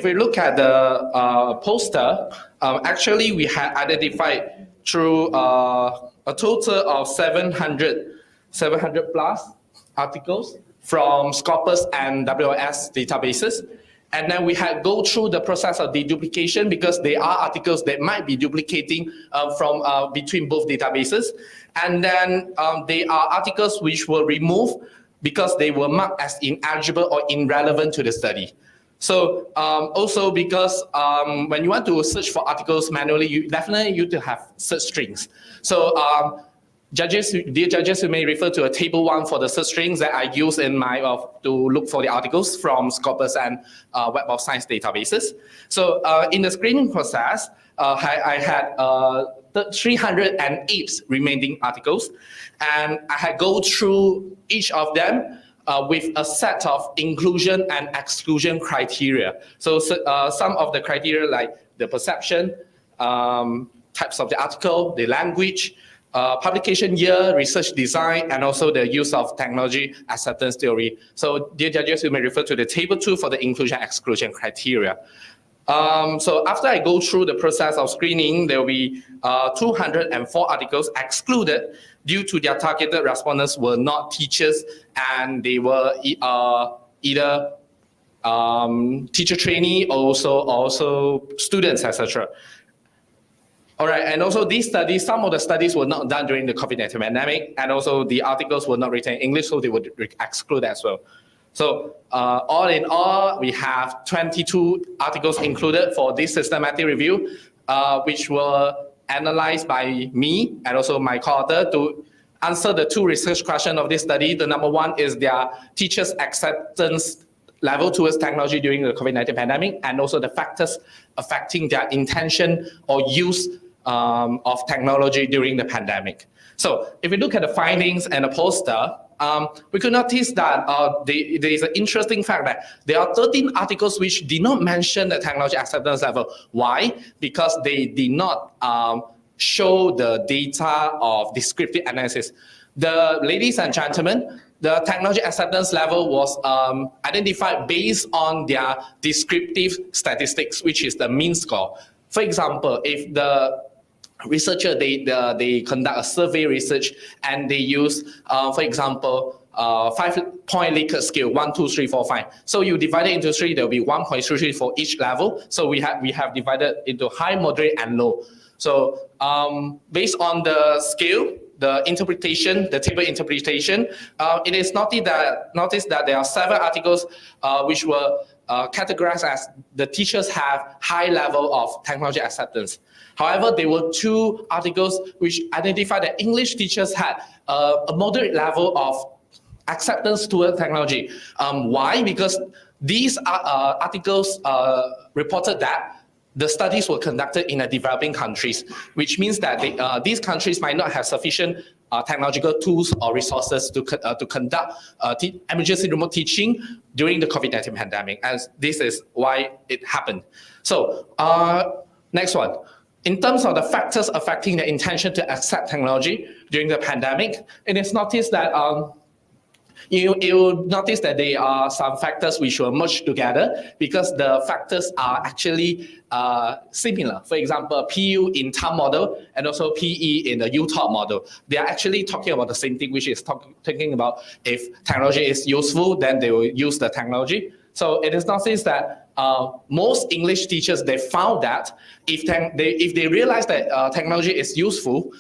Speaker 10: we look at the poster, actually we had identified through a total of 700 plus articles from Scopus and WOS databases. And then we had go through the process of deduplication, because there are articles that might be duplicating from between both databases. And then there are articles which were removed because they were marked as ineligible or irrelevant to the study. So also because when you want to search for articles manually, you definitely need to have search strings. So dear judges, you may refer to a table 1 for the search strings that I use in my to look for the articles from Scopus and Web of Science databases. So in the screening process, I had 308 remaining articles, and I had go through each of them with a set of inclusion and exclusion criteria. So some of the criteria, like the perception, types of the article, the language, publication year, research design, and also the use of technology acceptance theory. So dear judges, you may refer to the table 2 for the inclusion exclusion criteria. So after I go through the process of screening, there will be 204 articles excluded due to their targeted respondents were not teachers, and they were either teacher trainee, also students, etc. All right, and also these studies, some of the studies were not done during the COVID-19 pandemic, and also the articles were not written in English, so they would exclude as well. So all in all, we have 22 articles included for this systematic review, which were analyzed by me and also my co-author to answer the 2 research questions of this study. The number 1 is their teachers' acceptance level towards technology during the COVID-19 pandemic, and also the factors affecting their intention or use of technology during the pandemic. So if we look at the findings and the poster, we could notice that there is an interesting fact that there are 13 articles which did not mention the technology acceptance level. Why? Because they did not show the data of descriptive analysis. Ladies and gentlemen, the technology acceptance level was identified based on their descriptive statistics, which is the mean score. For example, if the researcher, they conduct a survey research and they use, for example, 5-point Likert scale, 1, 2, 3, 4, 5. So you divide it into 3, there will be 1.33 for each level. So we have divided into high, moderate, and low. So based on the scale, the interpretation, the table interpretation, it is noticed that there are 7 articles which were categorized as the teachers have high level of technology acceptance. However, there were 2 articles which identified that English teachers had a moderate level of acceptance toward technology. Why? Because these articles reported that the studies were conducted in developing countries, which means that these countries might not have sufficient technological tools or resources to conduct emergency remote teaching during the COVID-19 pandemic, and this is why it happened. So next one. In terms of the factors affecting the intention to accept technology during the pandemic, it is noticed that you'll notice that there are some factors which were merged together because the factors are actually similar. For example, PU in TAM model and also PE in the UTOP model. They are actually talking about the same thing, which is talking about if technology is useful, then they will use the technology. So it is noticed that most English teachers, they found that if they realize that technology is useful,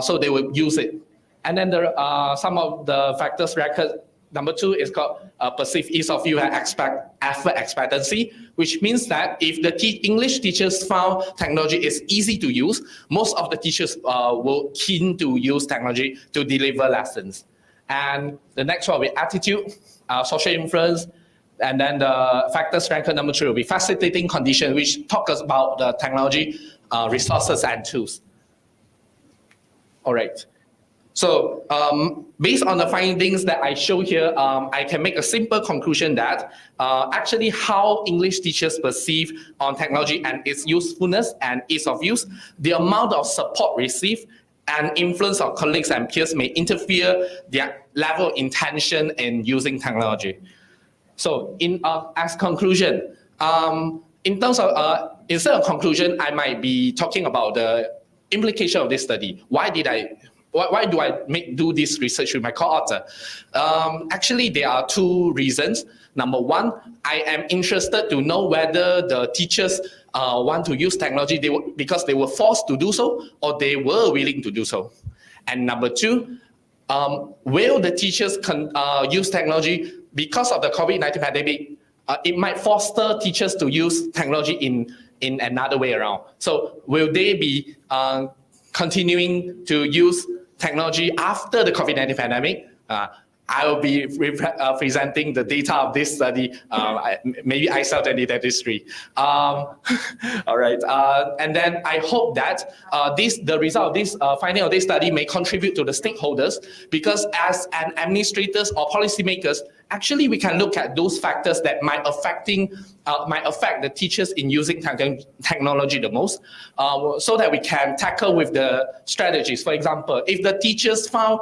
Speaker 10: so they will use it. And then there are some of the factors record. Number 2 is called perceived ease of use and effort expectancy, which means that if the English teachers found technology is easy to use, most of the teachers were keen to use technology to deliver lessons. And the next one will be attitude, social influence, and then the factors record number 3 will be facilitating condition, which talks about the technology, resources, and tools. All right. So based on the findings that I show here, I can make a simple conclusion that actually how English teachers perceive on technology and its usefulness and ease of use, the amount of support received and influence of colleagues and peers may interfere their level of intention in using technology. So as conclusion, in terms of, instead of conclusion, I might be talking about the implication of this study. Why do I do this research with my co-author? Actually, there are 2 reasons. Number 1, I am interested to know whether the teachers want to use technology because they were forced to do so or they were willing to do so. And number 2, will the teachers use technology because of the COVID-19 pandemic? It might foster teachers to use technology in another way around. So will they be continuing to use technology after the COVID-19 pandemic? I will be presenting the data of this study, maybe Icel 2023. All right, and then I hope that the result of this finding of this study may contribute to the stakeholders, because as an administrators or policymakers, actually we can look at those factors that might affect the teachers in using technology the most, so that we can tackle with the strategies. For example, if the teachers find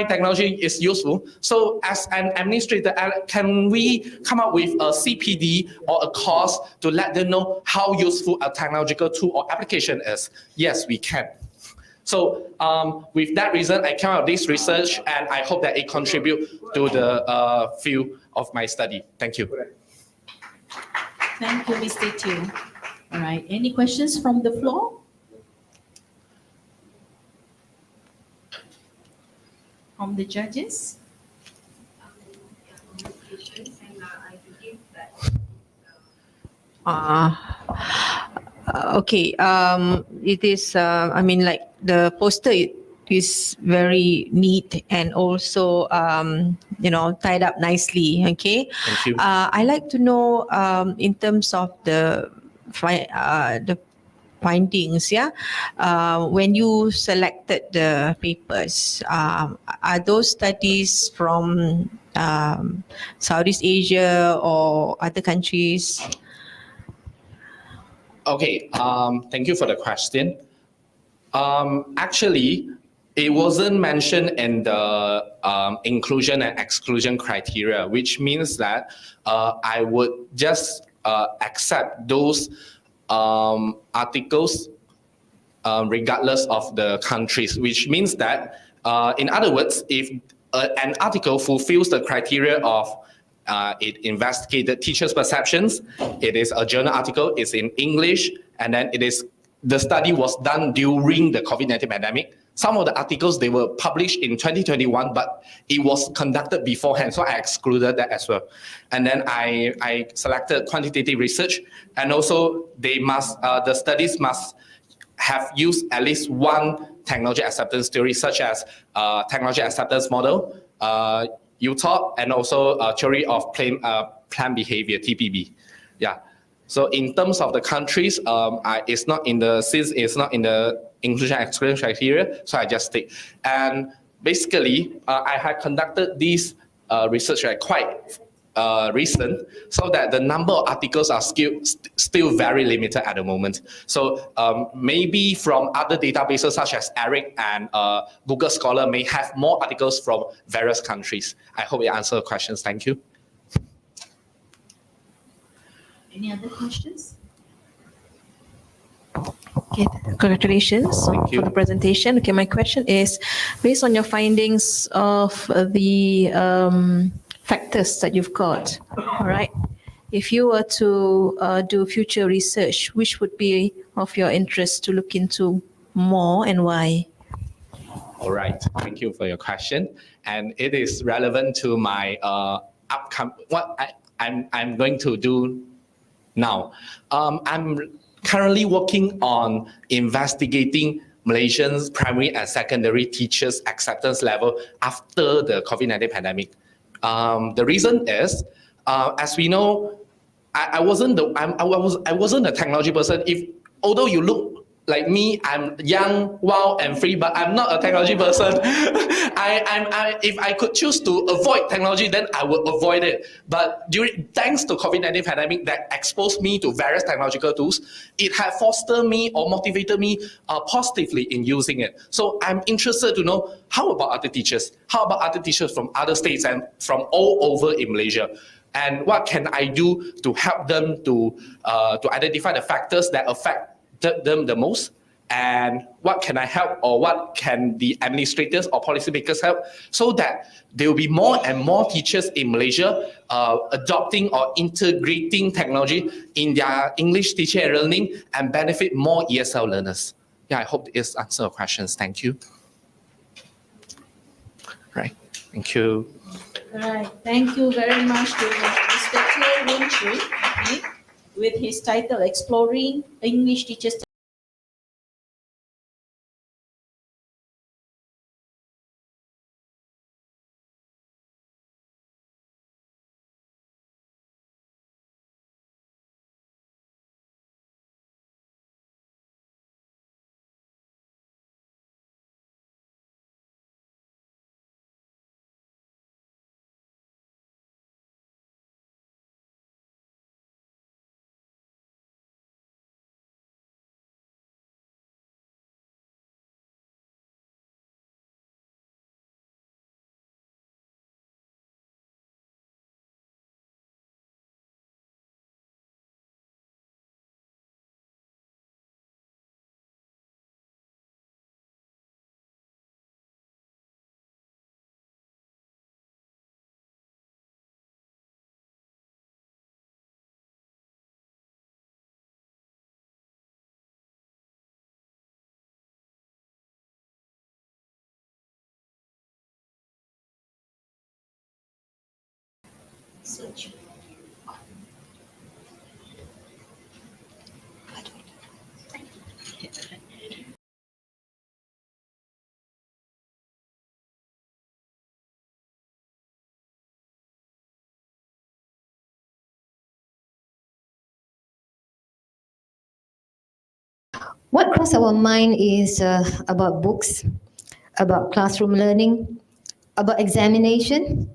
Speaker 10: technology is useful, so as an administrator, can we come up with a CPD or a course to let them know how useful a technological tool or application is? Yes, we can. So with that reason, I came out of this research, and I hope that it contributes to the field of my study. Thank you.
Speaker 2: Thank you, Mr. Teo. All right, any questions from the floor? From the judges?
Speaker 4: Okay. It is. I mean, like the poster is very neat and also, tied up nicely. Okay.
Speaker 10: Thank you.
Speaker 4: I like to know in terms of the findings. Yeah. When you selected the papers, are those studies from Southeast Asia or other countries?
Speaker 10: Okay, thank you for the question. Actually, it wasn't mentioned in the inclusion and exclusion criteria, which means that I would just accept those articles regardless of the countries, which means that, in other words, if an article fulfills the criteria of it investigated teachers' perceptions, it is a journal article, it's in English, and then the study was done during the COVID-19 pandemic, some of the articles, they were published in 2021, but it was conducted beforehand, so I excluded that as well. And then I selected quantitative research, and also the studies must have used at least one technology acceptance theory, such as technology acceptance model, UTOP, and also theory of planned behavior, TPB. Yeah. So in terms of the countries, it's not in the inclusion and exclusion criteria, so I just take. And basically, I had conducted this research quite recent, so that the number of articles are still very limited at the moment. So maybe from other databases such as ERIC and Google Scholar may have more articles from various countries. I hope it answers the questions. Thank you.
Speaker 2: Any other questions?
Speaker 4: Okay, congratulations for the presentation. Okay, my question is, based on your findings of the factors that you've got, all right, if you were to do future research, which would be of your interest to look into more and why?
Speaker 10: All right, thank you for your question. And it is relevant to my I'm going to do now. I'm currently working on investigating Malaysians' primary and secondary teachers' acceptance level after the COVID-19 pandemic. The reason is, as we know, I wasn't a technology person. Although you look like me, I'm young, wild, and free, but I'm not a technology person. If I could choose to avoid technology, then I would avoid it. But thanks to COVID-19 pandemic that exposed me to various technological tools, it had fostered me or motivated me positively in using it. So I'm interested to know, how about other teachers? How about other teachers from other states and from all over in Malaysia? And what can I do to help them to identify the factors that affect them the most, and what can I help, or what can the administrators or policymakers help, so that there will be more and more teachers in Malaysia adopting or integrating technology in their English teaching and learning and benefit more ESL learners. Yeah, I hope this answers your questions. Thank you. Right, thank you.
Speaker 2: All right, thank you very much to Mr. Teo Win Chui, with his title Exploring English Teachers.
Speaker 11: What crossed our mind is about books, about classroom learning, about examination,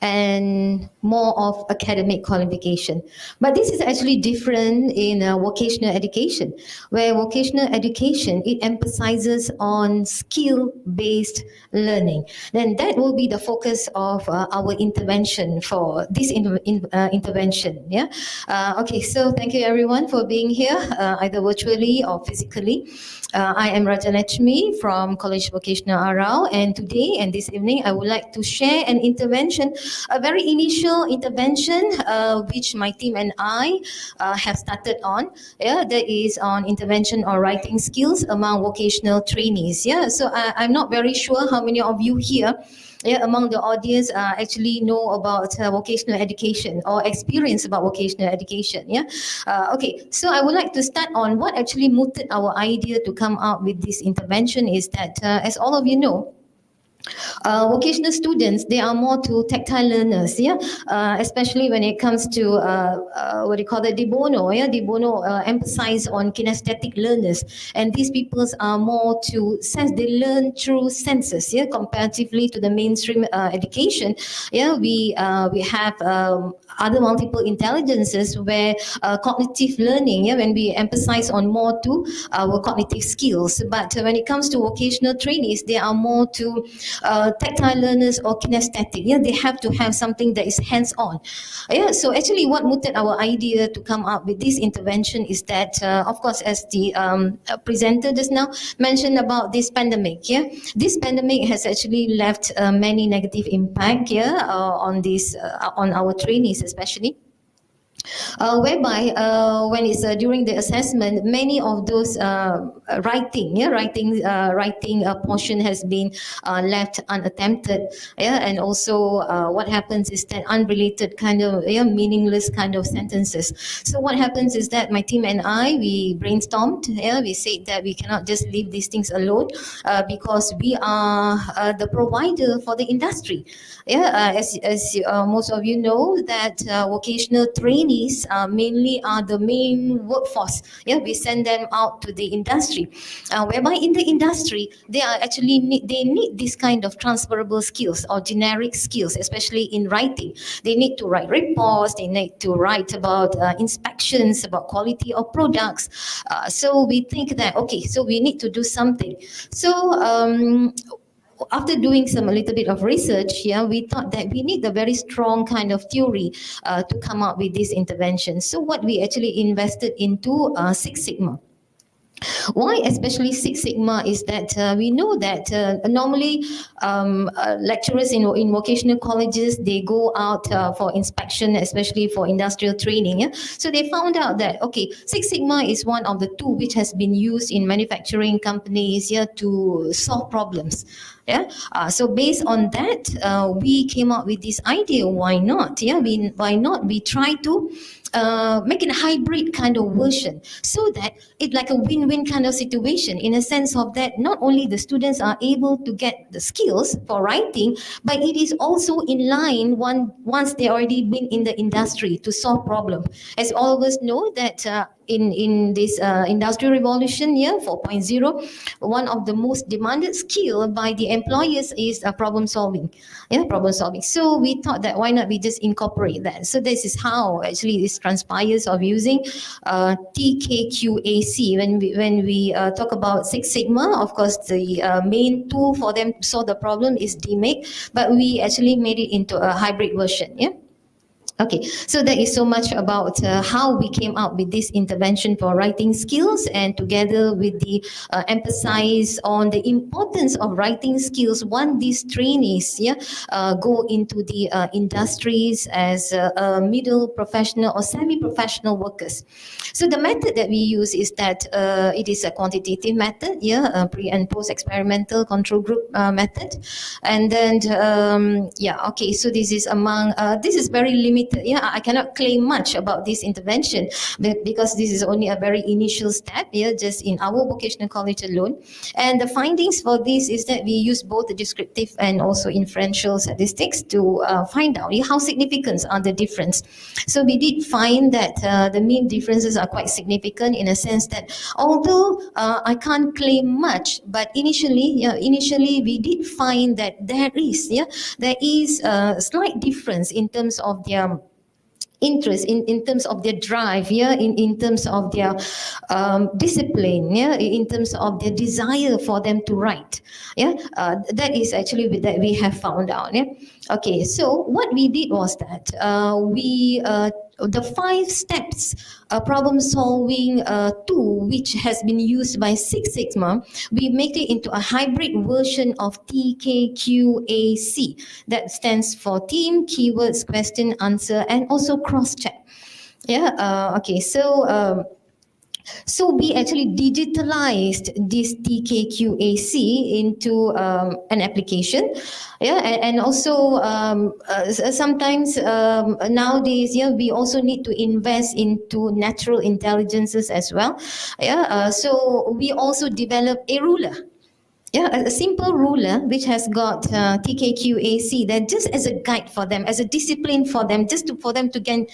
Speaker 11: and more of academic qualification. But this is actually different in vocational education, where vocational education, it emphasizes on skill-based learning. Then that will be the focus of our intervention for this intervention. Yeah. Okay, so thank you everyone for being here, either virtually or physically. I am Rajalakshmi from College Vocational Arau, and today and this evening I would like to share an intervention a very initial intervention which my team and I have started on. Yeah, that is on intervention on writing skills among vocational trainees. Yeah, so I'm not very sure how many of you here, yeah, among the audience actually know about vocational education or experience about vocational education. Yeah, okay. So I would like to start on what actually motivated our idea to come out with this intervention is that, as all of you know, vocational students, they are more to tactile learners, yeah, especially when it comes to what do you call it, de bono, yeah, de bono emphasize on kinesthetic learners, and these peoples are more to sense, they learn through senses, yeah, comparatively to the mainstream education. Yeah, we have other multiple intelligences where cognitive learning, yeah, when we emphasize on more to our cognitive skills, but when it comes to vocational trainees, they are more to tactile learners or kinesthetic. Yeah, they have to have something that is hands-on. Yeah, so actually what motivated our idea to come up with this intervention is that, of course, as the presenter just now mentioned about this pandemic, yeah, this pandemic has actually left many negative impact, yeah, on this, on our trainees especially. Whereby when it's during the assessment, many of those writing portion has been left unattempted. Yeah, and also what happens is that unrelated kind of meaningless kind of sentences. So what happens is that my team and I, we brainstormed. Yeah, we said that we cannot just leave these things alone because we are the provider for the industry. Yeah, as most of you know that vocational trainees mainly are the main workforce. Yeah, we send them out to the industry, whereby in the industry they are actually they need this kind of transferable skills or generic skills, especially in writing. They need to write reports. They need to write about inspections, about quality of products. So we think that okay, so we need to do something. So after doing a little bit of research, yeah, we thought that we need a very strong kind of theory to come up with this intervention. So what we actually invested into Six Sigma. Why especially Six Sigma is that we know that normally lecturers in vocational colleges, they go out for inspection, especially for industrial training. Yeah? So they found out that, okay, Six Sigma is one of the tool which has been used in manufacturing companies, yeah, to solve problems. Yeah. So based on that, we came up with this idea. Why not? Yeah. Why not? We try to make it a hybrid kind of version so that it's like a win-win kind of situation in a sense of that not only the students are able to get the skills for writing, but it is also in line once they already been in the industry to solve problem. As all of us know that in this industrial revolution, yeah, 4.0, one of the most demanded skill by the employers is problem solving. Yeah, problem solving. So we thought that why not we just incorporate that. So this is how actually this transpires of using TKQAC. When we talk about Six Sigma, of course the main tool for them to solve the problem is DMake, but we actually made it into a hybrid version. Yeah. Okay, so that is so much about how we came out with this intervention for writing skills, and together with the emphasis on the importance of writing skills once these trainees go into the industries as middle professional or semi-professional workers. So the method that we use is that it is a quantitative method, a pre and post experimental control group method, and then okay, so this is among this is very limited. Yeah, I cannot claim much about this intervention because this is only a very initial step, just in our vocational college alone. And the findings for this is that we use both the descriptive and also inferential statistics to find out how significant are the difference. So we did find that the mean differences are quite significant in a sense that although I can't claim much, but initially we did find that there is a slight difference in terms of their interest, in terms of their drive, in terms of their discipline, in terms of their desire for them to write. That is actually that we have found out. Okay, so what we did was that we the 5 steps problem solving tool which has been used by Six Sigma, we make it into a hybrid version of TKQAC. That stands for Team, Keywords, Question, Answer, and also cross-check. Yeah, okay, so we actually digitalized this TKQAC into an application. Yeah, and also sometimes nowadays, yeah, we also need to invest into natural intelligences as well. Yeah, so we also develop a ruler. Yeah, a simple ruler which has got TKQAC, that just as a guide for them, as a discipline for them, for them to gain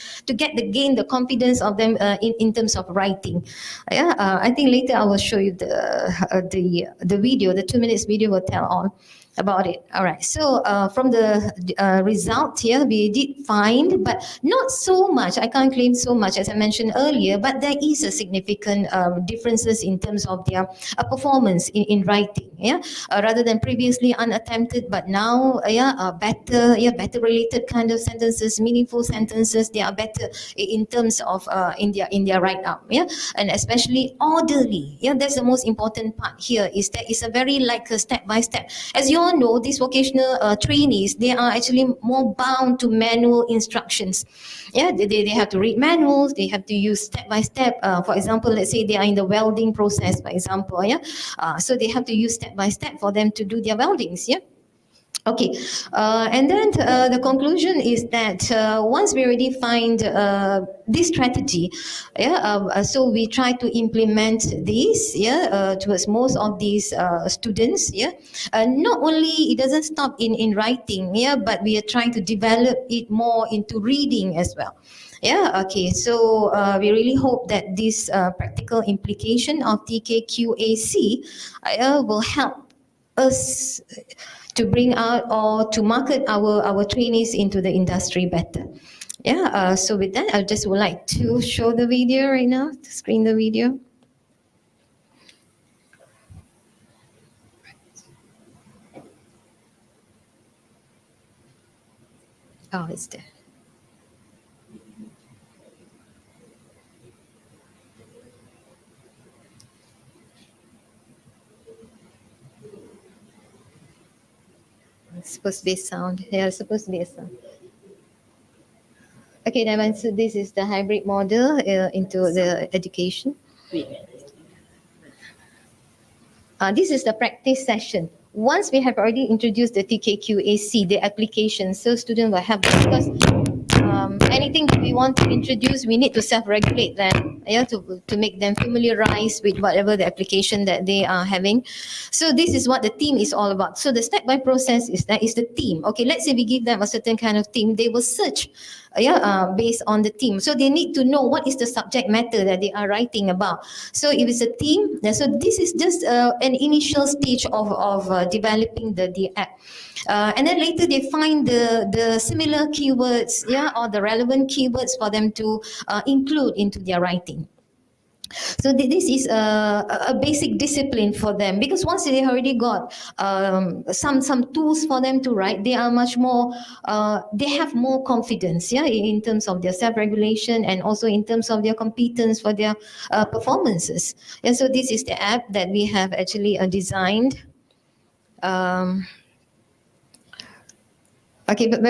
Speaker 11: the confidence of them in terms of writing. Yeah, I think later I will show you the video. The 2 minutes video will tell all about it. All right. So from the result here, we did find, but not so much. I can't claim so much as I mentioned earlier, but there is a significant differences in terms of their performance in writing. Yeah, rather than previously unattempted, but now better related kind of sentences, meaningful sentences. They are better in terms of in their write up. Yeah, and especially orderly. Yeah, that's the most important part here. Is that it's a very like a step by step. As you all know, these vocational trainees, they are actually more bound to manual instructions. Yeah, they have to read manuals, they have to use step by step. For example, let's say they are in the welding process, for example. Yeah, so they have to use step by step for them to do their weldings. Yeah. Okay, and then the conclusion is that once we already find this strategy, yeah, so we try to implement this, yeah, towards most of these students, yeah. Not only it doesn't stop in writing, yeah, but we are trying to develop it more into reading as well. Yeah, okay, so we really hope that this practical implication of TKQAC will help us to bring out or to market our trainees into the industry better. Yeah, so with that, I just would like to show the video right now, to screen the video. Oh, it's there. It's supposed to be sound. Yeah, it's supposed to be a sound. Okay, then so this is the hybrid model into the education. This is the practice session. Once we have already introduced the TKQAC, the application, so students will have, because anything that we want to introduce, we need to self-regulate them, yeah, to make them familiarized with whatever the application that they are having. So this is what the theme is all about. So the step-by process is the theme. Okay, let's say we give them a certain kind of theme, they will search based on the theme. So they need to know what is the subject matter that they are writing about. So if it's a theme, so this is just an initial stage of developing the app. And then later they find the similar keywords, yeah, or the relevant keywords for them to include into their writing. So this is a basic discipline for them, because once they already got some tools for them to write, they are much more, they have more confidence, yeah, in terms of their self-regulation and also in terms of their competence for their performances. And so this is the app that we have actually designed. Okay, but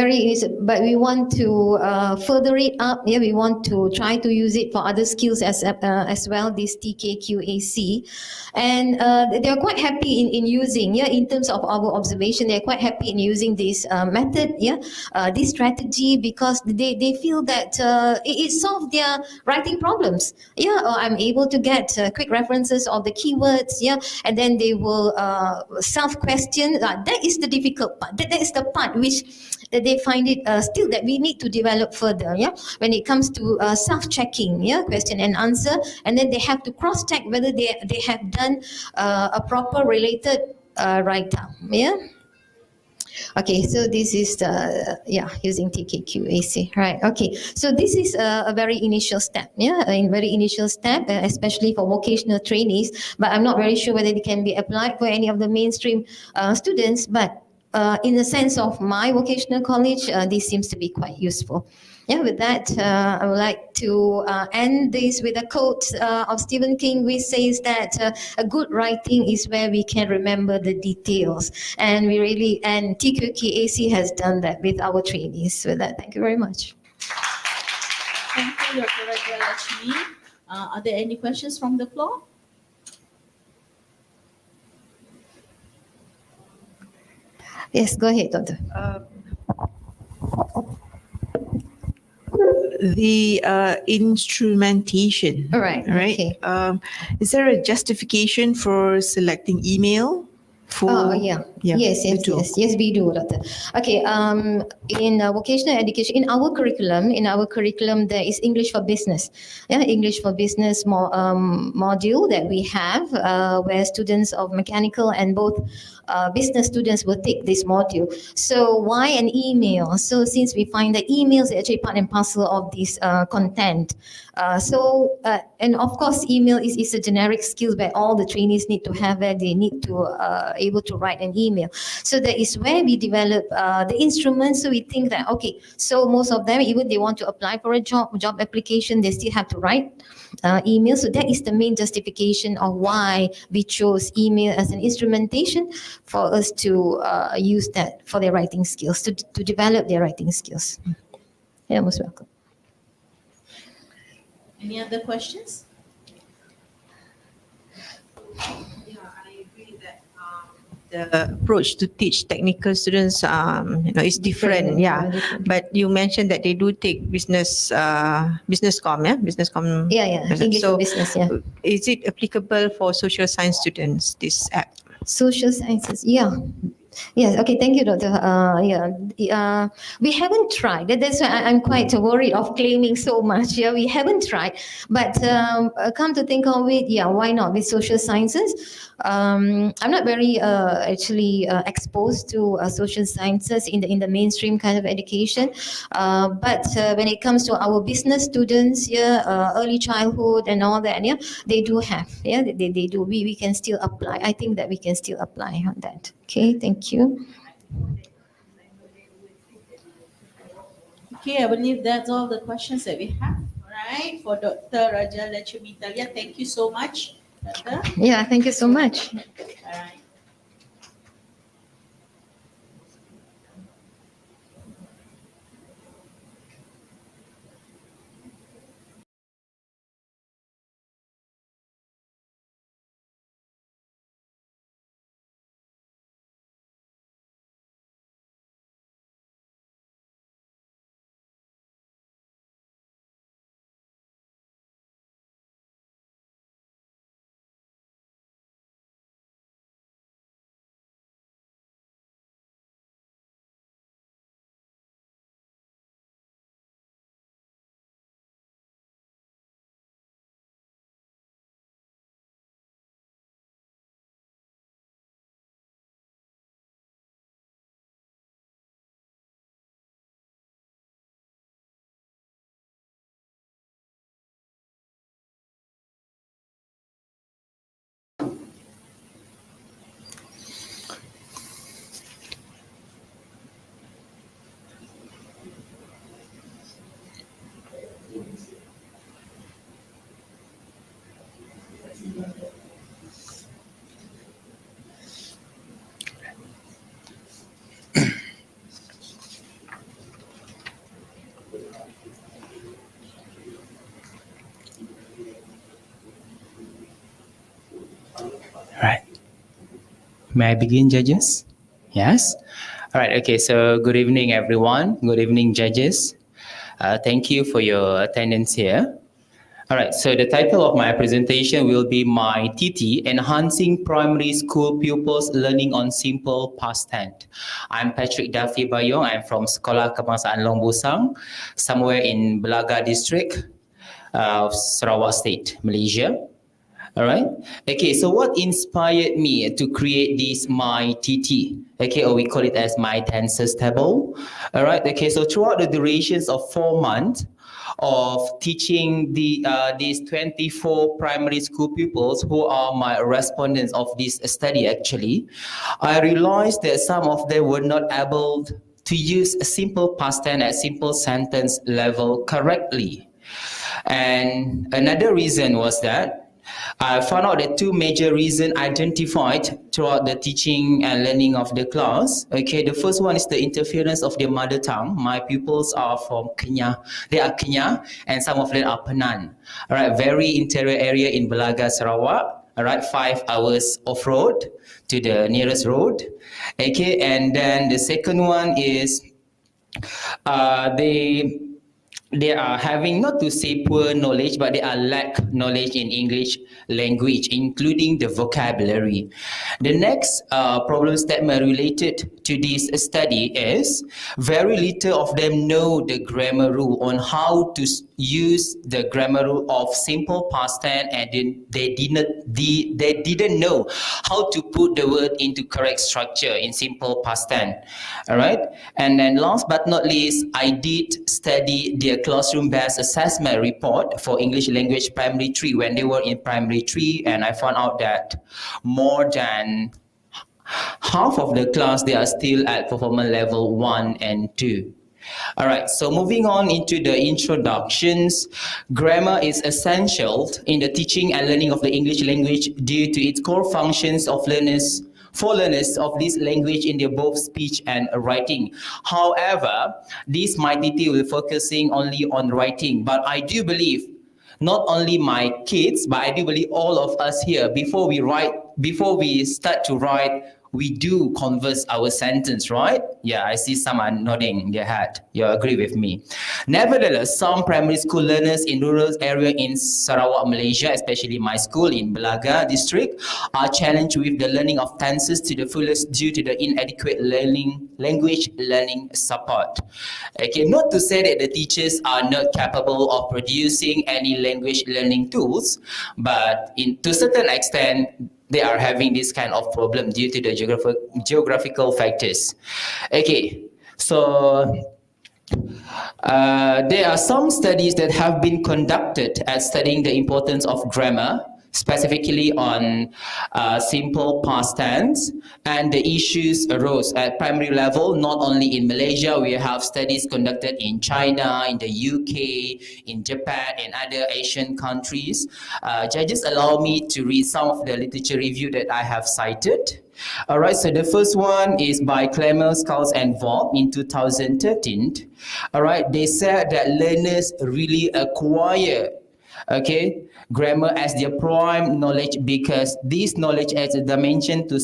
Speaker 11: we want to further it up. Yeah, we want to try to use it for other skills as well. This TKQAC, and they are quite happy in using. Yeah, in terms of our observation, they are quite happy in using this method. Yeah, this strategy, because they feel that it solves their writing problems. Yeah, I'm able to get quick references of the keywords. Yeah, and then they will self-question. That is the difficult part. That is the part which they find it still that we need to develop further, yeah, when it comes to self-checking, yeah, question and answer, and then they have to cross-check whether they have done a proper related write-up, yeah. Okay, so this is the, using TKQAC, right? Okay, so this is a very initial step, yeah, a very initial step, especially for vocational trainees, but I'm not very sure whether it can be applied for any of the mainstream students, but in the sense of my vocational college, this seems to be quite useful. Yeah, with that, I would like to end this with a quote of Stephen King, which says that a good writing is where we can remember the details. And TQKAC has done that with our trainees. With that, thank you very much.
Speaker 2: Thank you, Dr. Raja Lakshmi. Are there any questions from the floor?
Speaker 11: Yes, go ahead, Doctor.
Speaker 3: The instrumentation.
Speaker 11: All right. Okay.
Speaker 3: Is there a justification for selecting email?
Speaker 11: Yes, we do, Doctor. Okay, in vocational education, in our curriculum, there is English for Business. Yeah, English for Business module that we have, where students of mechanical and both business students will take this module. So why an email? So since we find that emails are actually part and parcel of this content. And of course, email is a generic skill where all the trainees need to have it. They need to able to write an email. So that is where we develop the instruments. So we think that, okay, so most of them, even they want to apply for a job application, they still have to write email. So that is the main justification of why we chose email as an instrumentation for us to use that for their writing skills, to develop their writing skills. Yeah, most welcome.
Speaker 2: Any other questions?
Speaker 12: The approach to teach technical students, is different. Yeah, but you mentioned that they do take business comm.
Speaker 11: Yeah. English for business. Yeah.
Speaker 12: Is it applicable for social science students? This app.
Speaker 11: Social sciences. Yeah. Yes. Okay. Thank you, Doctor. We haven't tried. That's why I'm quite worried of claiming so much. Yeah, we haven't tried. But come to think of it, yeah, why not with social sciences? I'm not very actually exposed to social sciences in the mainstream kind of education. But when it comes to our business students, early childhood and all that, yeah, they do have. Yeah, they do. We can still apply. I think that we can still apply on that. Okay, thank you.
Speaker 2: Okay, I believe that's all the questions that we have. All right, for Dr. Raja Lakshmi Talia, thank you so much, Doctor.
Speaker 11: Yeah, thank you so much.
Speaker 2: All right.
Speaker 13: Right. May I begin, judges? Yes? All right, okay, so good evening, everyone. Good evening, judges. Thank you for your attendance here. All right, so the title of my presentation will be my TT, Enhancing Primary School Pupils Learning on Simple Past Tense. I'm Patrick Daffy Bayong. I'm from Sekolah Kebangsaan Long Busang, somewhere in Belaga District of Sarawak State, Malaysia. All right. Okay, so what inspired me to create this my TT? Okay, or we call it as my tenses table. All right. Okay, so throughout the durations of 4 months of teaching these 24 primary school pupils who are my respondents of this study, actually, I realized that some of them were not able to use a simple past tense at simple sentence level correctly. And another reason was that I found out that two major reasons identified throughout the teaching and learning of the class. Okay, the first one is the interference of their mother tongue. My pupils are from Kenya. They are Kenya, and some of them are Penan. All right, very interior area in Belaga, Sarawak. All right, 5 hours off-road to the nearest road. Okay, and then the second one is they are having, not to say poor knowledge, but they are lack knowledge in English language, including the vocabulary. The next problem statement related to this study is very little of them know the grammar rule on how to use the grammar rule of simple past tense, and they didn't know how to put the word into correct structure in simple past tense. All right, and then last but not least, I did study their classroom-based assessment report for English language primary 3 when they were in primary 3, and I found out that more than half of the class, they are still at performance level 1 and 2. All right, so moving on into the introductions, grammar is essential in the teaching and learning of the English language due to its core functions of for learners of this language in their both speech and writing. However, this might will focusing only on writing, but I do believe not only my kids, but I do believe all of us here, before we start to write, we do converse our sentence, right? Yeah, I see some are nodding their head. You agree with me. Nevertheless, some primary school learners in rural area in Sarawak, Malaysia, especially my school in Belaga district, are challenged with the learning of tenses to the fullest due to the inadequate language learning support. Okay, not to say that the teachers are not capable of producing any language learning tools, but to a certain extent, they are having this kind of problem due to the geographical factors. Okay, so there are some studies that have been conducted at studying the importance of grammar, specifically on simple past tense, and the issues arose at primary level, not only in Malaysia. We have studies conducted in China, in the UK, in Japan, and other Asian countries. Judges, allow me to read some of the literature review that I have cited. All right, so the first one is by Clemmer, Skulls and Vaughan in 2013. All right, they said that learners really acquire grammar as their prime knowledge, because this knowledge adds a dimension to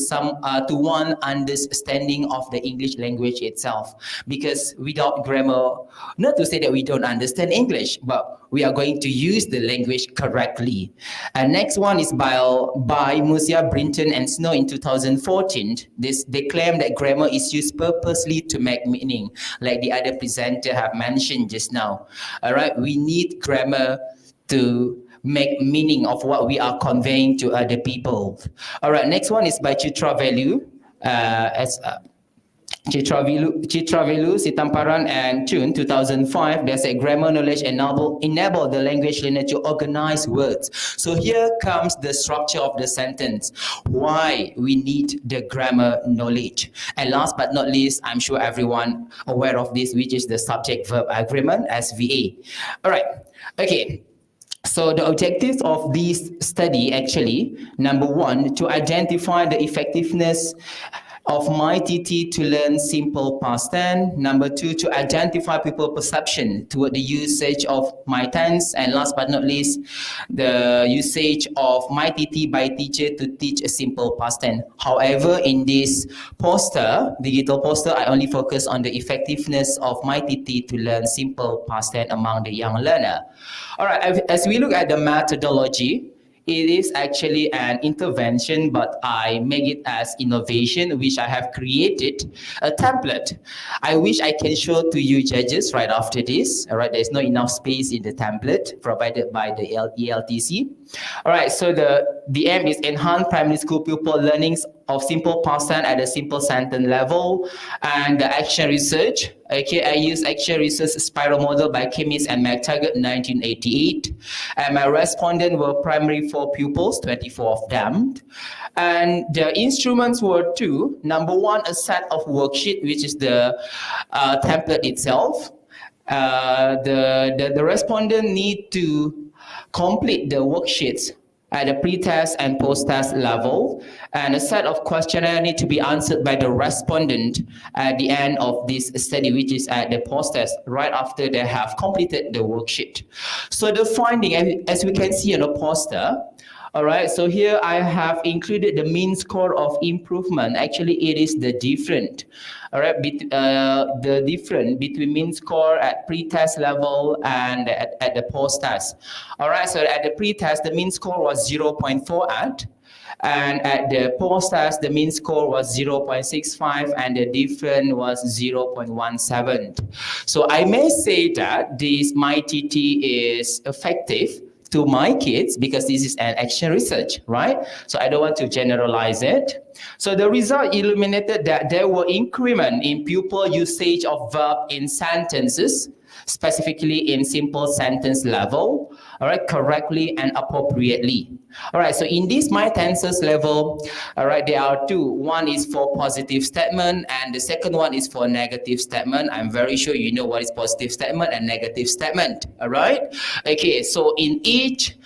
Speaker 13: one understanding of the English language itself. Because without grammar, not to say that we don't understand English, but we are going to use the language correctly. And next one is by Musia, Brinton and Snow in 2014. They claim that grammar is used purposely to make meaning, like the other presenter have mentioned just now. All right, we need grammar to make meaning of what we are conveying to other people. All right, next one is by Chitra Velu, Sitamparan and Chun, 2005. They say grammar knowledge enable the language learner to organize words. So here comes the structure of the sentence, why we need the grammar knowledge. And last but not least, I'm sure everyone aware of this, which is the subject-verb agreement, SVA. All right, okay. So the objectives of this study actually, number one, to identify the effectiveness of my TT to learn simple past tense. Number two, to identify people's perception toward the usage of my tense. And last but not least, the usage of my TT by teacher to teach a simple past tense. However, in this poster, digital poster, I only focus on the effectiveness of my TT to learn simple past tense among the young learner. All right, as we look at the methodology, it is actually an intervention, but I make it as innovation, which I have created a template. I wish I can show to you judges right after this. All right, there's not enough space in the template provided by the ELTC. All right, so the aim is enhance primary school pupil learnings of simple past tense at a simple sentence level. And the action research, okay, I use action research spiral model by Kimis and McTaggart 1988. And my respondents were primary 4 pupils, 24 of them. And the instruments were two. Number one, a set of worksheet, which is the template itself. The respondent need to complete the worksheets at the pre-test and post-test level, and a set of questionnaire need to be answered by the respondent at the end of this study, which is at the post-test, right after they have completed the worksheet. So the finding, as we can see on the poster, all right, so here I have included the mean score of improvement. Actually, it is the difference. All right, the difference between mean score at pre-test level and at the post-test. All right, so at the pre-test, the mean score was 0.48. And at the post-test, the mean score was 0.65 and the difference was 0.17. So I may say that this MyTT is effective to my kids because this is an action research, right? So I don't want to generalize it. So the result illuminated that there were increment in pupil usage of verb in sentences, specifically in simple sentence level, all right, correctly and appropriately. All right, so in this my tenses level, all right, there are two. One is for positive statement and the second one is for negative statement. I'm very sure you know what is positive statement and negative statement, all right? Okay, so in each,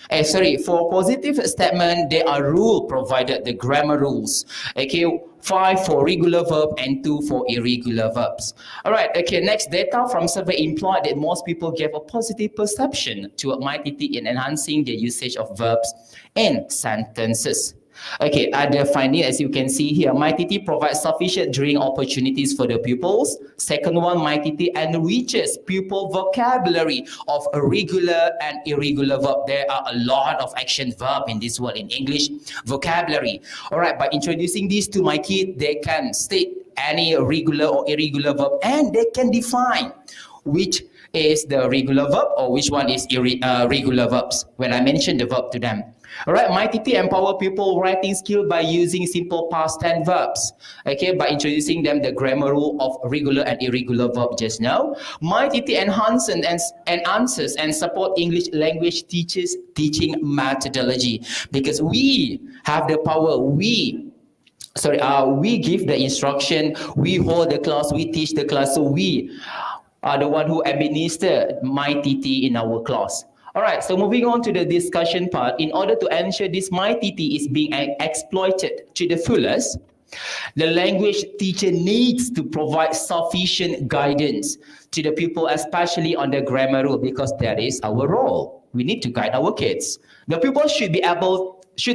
Speaker 13: for positive statement, there are rules provided, the grammar rules, okay? 5 for regular verb and 2 for irregular verbs. All right, okay, next, data from survey implied that most people gave a positive perception to MyTT in enhancing the usage of verbs in sentences. Okay, other finding, as you can see here, MyTT provides sufficient drilling opportunities for the pupils. Second one, MyTT enriches pupil vocabulary of regular and irregular verb. There are a lot of action verb in this word in English vocabulary. All right, by introducing these to my kids, they can state any regular or irregular verb and they can define which is the regular verb or which one is irregular verbs when I mention the verb to them. All right, MyTT empower pupil writing skill by using simple past tense verbs. Okay, by introducing them the grammar rule of regular and irregular verb just now. MyTT enhances and support English language teachers' teaching methodology because we have the power. We give the instruction, we hold the class, we teach the class, so we are the one who administer MyTT in our class. All right, so moving on to the discussion part, in order to ensure this MyTT is being exploited to the fullest, the language teacher needs to provide sufficient guidance to the pupil, especially on the grammar rule, because that is our role. We need to guide our kids. The pupil should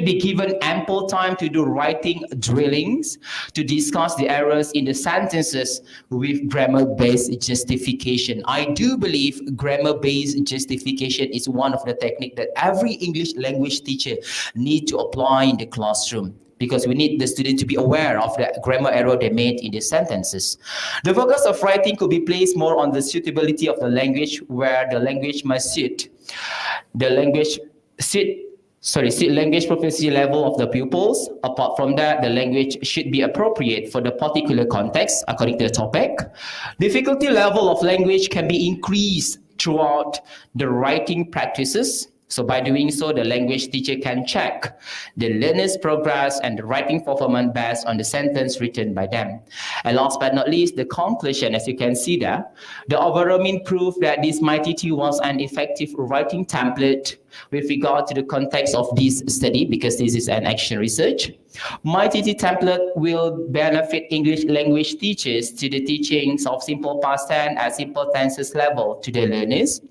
Speaker 13: be given ample time to do writing drillings, to discuss the errors in the sentences with grammar-based justification. I do believe grammar-based justification is one of the techniques that every English language teacher needs to apply in the classroom, because we need the student to be aware of the grammar error they made in the sentences. The focus of writing could be placed more on the suitability of the language, where the language must suit the language proficiency level of the pupils. Apart from that, the language should be appropriate for the particular context according to the topic. Difficulty level of language can be increased throughout the writing practices. So by doing so, the language teacher can check the learner's progress and the writing performance based on the sentence written by them. And last but not least, the conclusion, as you can see there, the overwhelming proof that this MyTT was an effective writing template with regard to the context of this study, because this is an action research. MyTT template will benefit English language teachers to the teachings of simple past tense at simple tenses level to the learners.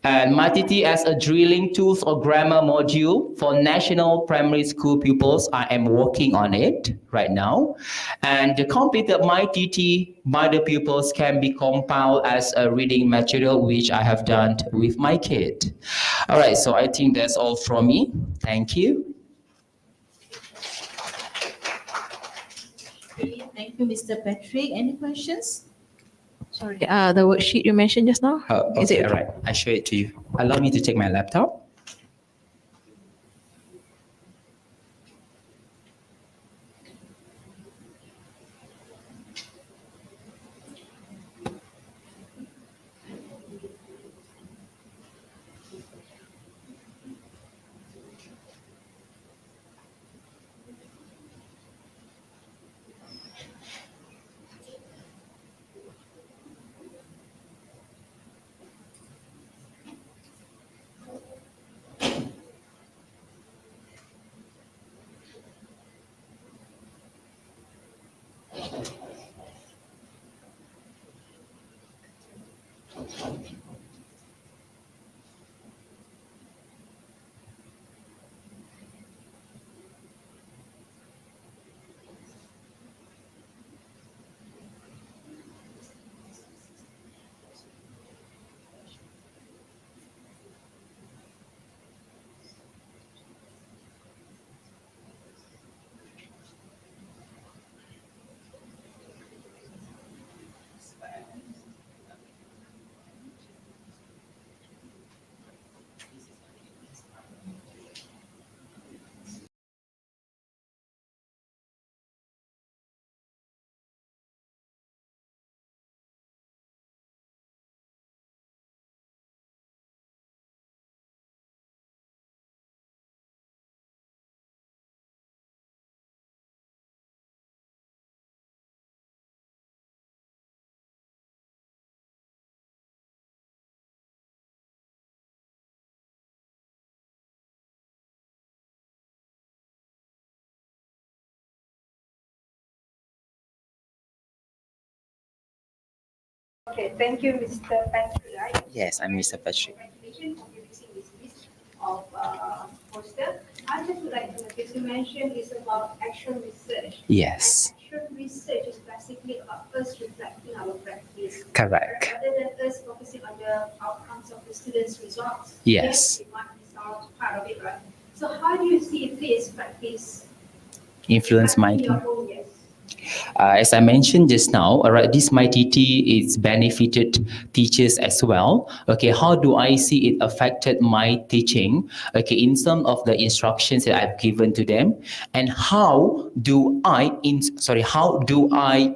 Speaker 13: And MyTT as a drilling tools or grammar module for national primary school pupils. I am working on it right now. And the completed MyTT by the pupils can be compiled as a reading material, which I have done with my kid. All right, so I think that's all from me. Thank you.
Speaker 2: Thank you, Mr. Patrick. Any questions?
Speaker 4: Sorry, the worksheet you mentioned just now?
Speaker 13: Is it all right? I show it to you. Allow me to check my laptop.
Speaker 14: Okay, thank you, Mr. Patrick. Right?
Speaker 13: Yes, I'm Mr. Patrick.
Speaker 14: Congratulations for releasing this list of poster. I just would like to know, because you mentioned it's about actual research.
Speaker 13: Yes.
Speaker 14: And actual research is basically about us reflecting our practice.
Speaker 13: Correct.
Speaker 14: Rather than us focusing on the outcomes of the students' results.
Speaker 13: Yes.
Speaker 14: We want result part of it, right? So how do you see this practice
Speaker 13: Influence my
Speaker 14: in your
Speaker 13: team.
Speaker 14: own yes?
Speaker 13: As I mentioned just now, all right, this MyTT is benefited teachers as well. Okay, how do I see it affected my teaching? Okay, in some of the instructions that I've given to them, and how do I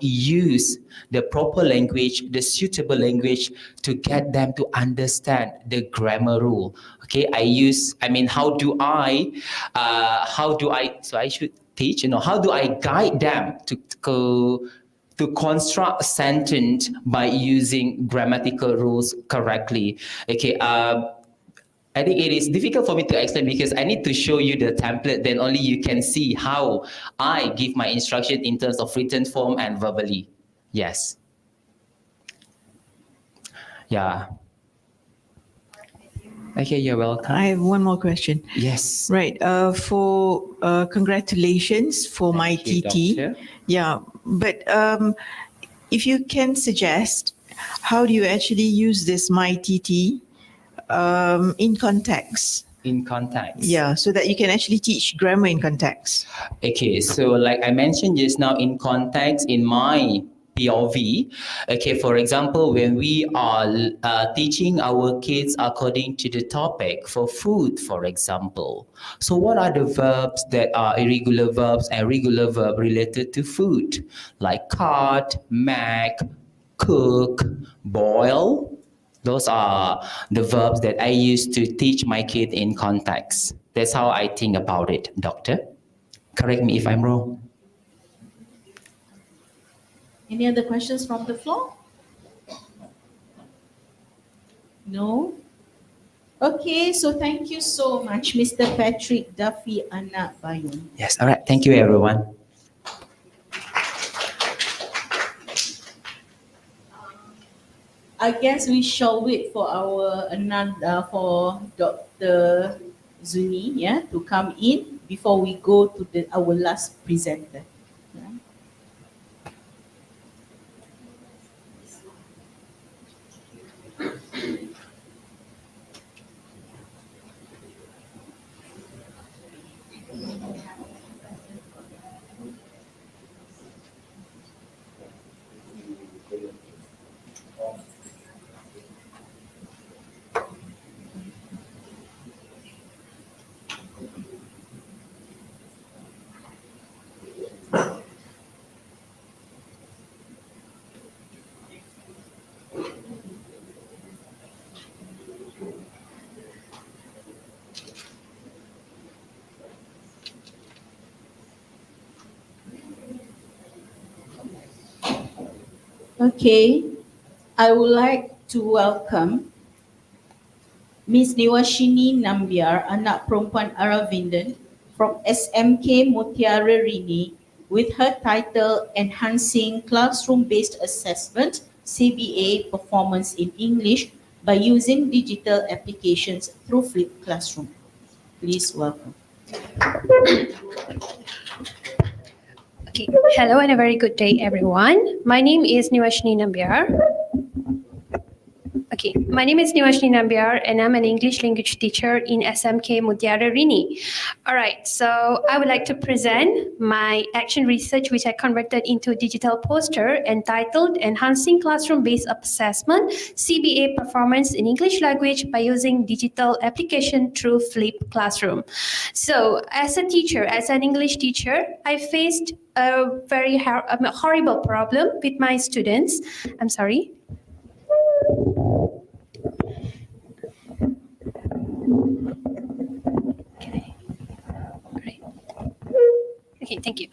Speaker 13: use the proper language, the suitable language to get them to understand the grammar rule? Okay, so I should teach, how do I guide them to construct a sentence by using grammatical rules correctly? Okay, I think it is difficult for me to explain because I need to show you the template, then only you can see how I give my instruction in terms of written form and verbally. Yes. Yeah. Okay, you're welcome.
Speaker 3: I have one more question.
Speaker 13: Yes.
Speaker 3: Right. Congratulations for my TT.
Speaker 13: Doctor.
Speaker 3: Yeah, but if you can suggest, how do you actually use this my TT in context?
Speaker 13: In context.
Speaker 3: Yeah, so that you can actually teach grammar in context.
Speaker 13: Okay, so like I mentioned just now, in context, in my POV, okay, for example, when we are teaching our kids according to the topic for food, for example. So what are the verbs that are irregular verbs and regular verb related to food? Like cut, make, cook, boil. Those are the verbs that I use to teach my kid in context. That's how I think about it, doctor. Correct me if I'm wrong.
Speaker 2: Any other questions from the floor? No? Okay, so thank you so much, Mr. Patrick Duffy Anak Bayun.
Speaker 13: Yes, all right. Thank you, everyone.
Speaker 2: I guess we shall wait for for Dr. Zuni, to come in before we go to our last presenter. Okay, I would like to welcome Ms. Niwashini Nambiar, anak perempuan Aravindan from SMK Mutiara Rini with her title Enhancing Classroom-Based Assessment CBA performance in English by using digital applications through Flipped Classroom? Please welcome.
Speaker 15: Okay. Hello and a very good day, everyone. My name is Niwashni Nambiar. Okay, my name is Niwashni Nambiar and I'm an English language teacher in SMK Mutiara Rini. All right, so I would like to present my action research which I converted into digital poster entitled Enhancing Classroom-Based Assessment, CBA Performance in English Language by Using Digital Application through Flipped Classroom. So as a teacher, as an English teacher, I faced a very horrible problem with my students. I'm sorry. Okay, thank you.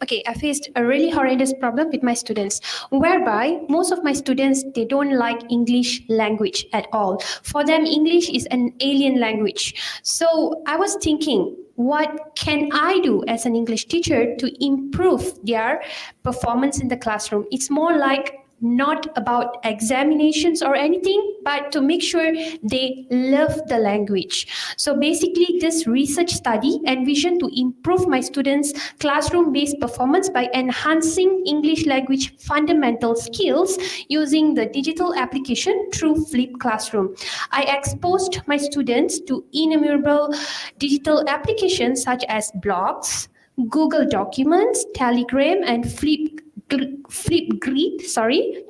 Speaker 15: Okay, I faced a really horrendous problem with my students, whereby most of my students, they don't like English language at all. For them, English is an alien language. So I was thinking, what can I do as an English teacher to improve their performance in the classroom? It's more like not about examinations or anything, but to make sure they love the language. So basically, this research study envisioned to improve my students' classroom-based performance by enhancing English language fundamental skills using the digital application through Flipped Classroom. I exposed my students to innumerable digital applications such as blogs, Google Documents, Telegram, and Flipgrid,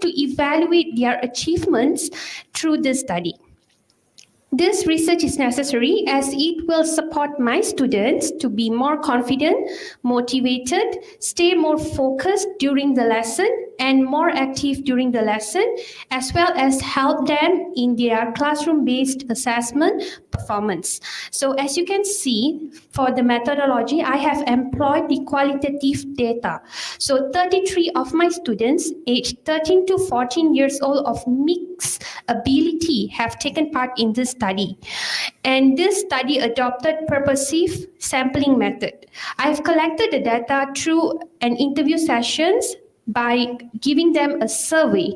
Speaker 15: to evaluate their achievements through this study. This research is necessary as it will support my students to be more confident, motivated, stay more focused during the lesson, and more active during the lesson, as well as help them in their classroom-based assessment performance. So as you can see, for the methodology, I have employed the qualitative data. So 33 of my students aged 13 to 14 years old of mixed ability have taken part in this study. And this study adopted purposive sampling method. I've collected the data through an interview sessions by giving them a survey,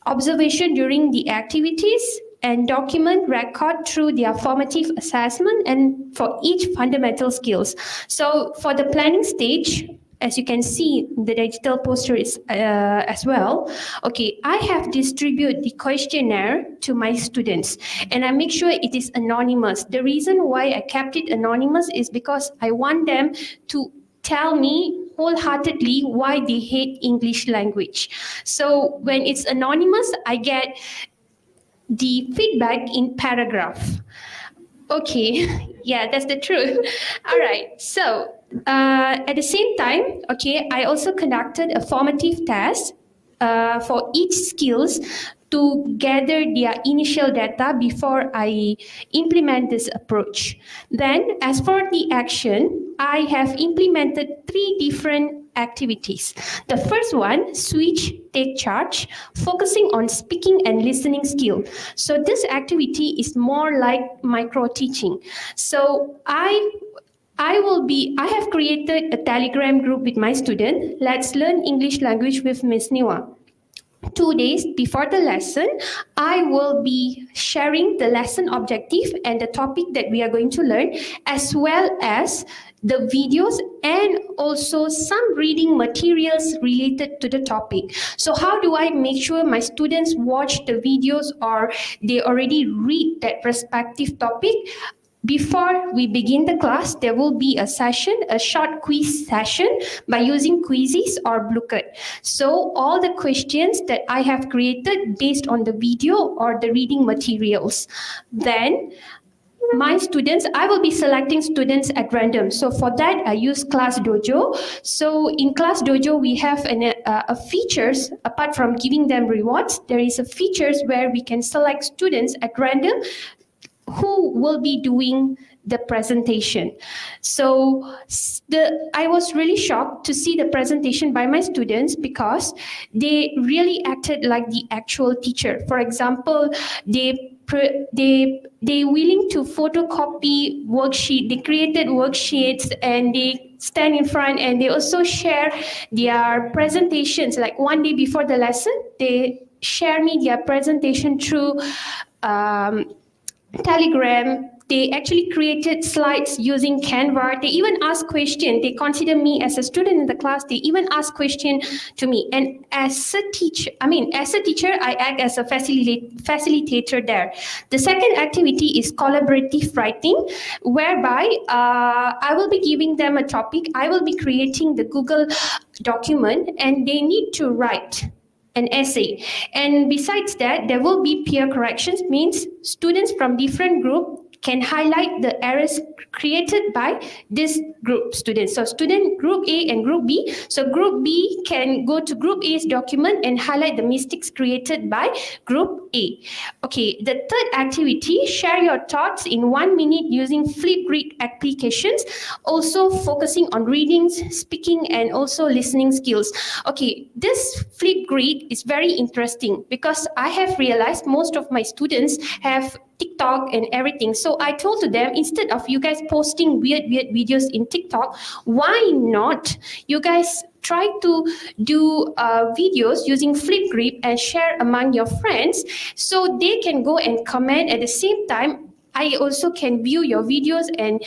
Speaker 15: observation during the activities, and document record through their formative assessment and for each fundamental skills. So for the planning stage, as you can see, the digital poster is as well. Okay, I have distributed the questionnaire to my students and I make sure it is anonymous. The reason why I kept it anonymous is because I want them to tell me wholeheartedly why they hate English language. So when it's anonymous, I get the feedback in paragraph. Okay, yeah, that's the truth. All right, so at the same time, okay, I also conducted a formative test for each skills to gather their initial data before I implement this approach. Then, as for the action, I have implemented 3 different activities. The first one, switch, take charge, focusing on speaking and listening skill. So this activity is more like micro teaching. So I have created a Telegram group with my student. Let's learn English language with Miss Niwa. 2 days before the lesson, I will be sharing the lesson objective and the topic that we are going to learn, as well as the videos and also some reading materials related to the topic. So how do I make sure my students watch the videos or they already read that respective topic? Before we begin the class, there will be a session, a short quiz session by using quizzes or Flipgrid. So all the questions that I have created based on the video or the reading materials. Then my students, I will be selecting students at random. So for that, I use Class Dojo. So in Class Dojo, we have a features, apart from giving them rewards, there is a features where we can select students at random who will be doing the presentation. So I was really shocked to see the presentation by my students because they really acted like the actual teacher. For example, they they willing to photocopy worksheet. They created worksheets and they stand in front and they also share their presentations. Like one day before the lesson, they share me their presentation through Telegram. They actually created slides using Canva. They even ask questions. They consider me as a student in the class. They even ask questions to me. And as a teacher, I act as a facilitator there. The second activity is collaborative writing, whereby I will be giving them a topic. I will be creating the Google document and they need to write an essay. And besides that, there will be peer corrections, means students from different groups can highlight the errors created by this group students. So student group A and group B. So group B can go to group A's document and highlight the mistakes created by group A. Okay, the third activity, share your thoughts in 1 minute using Flipgrid applications, also focusing on readings, speaking, and also listening skills. Okay, this Flipgrid is very interesting because I have realized most of my students have TikTok and everything. So I told to them, instead of you guys posting weird videos in TikTok, why not you guys try to do videos using Flipgrid and share among your friends so they can go and comment at the same time. I also can view your videos and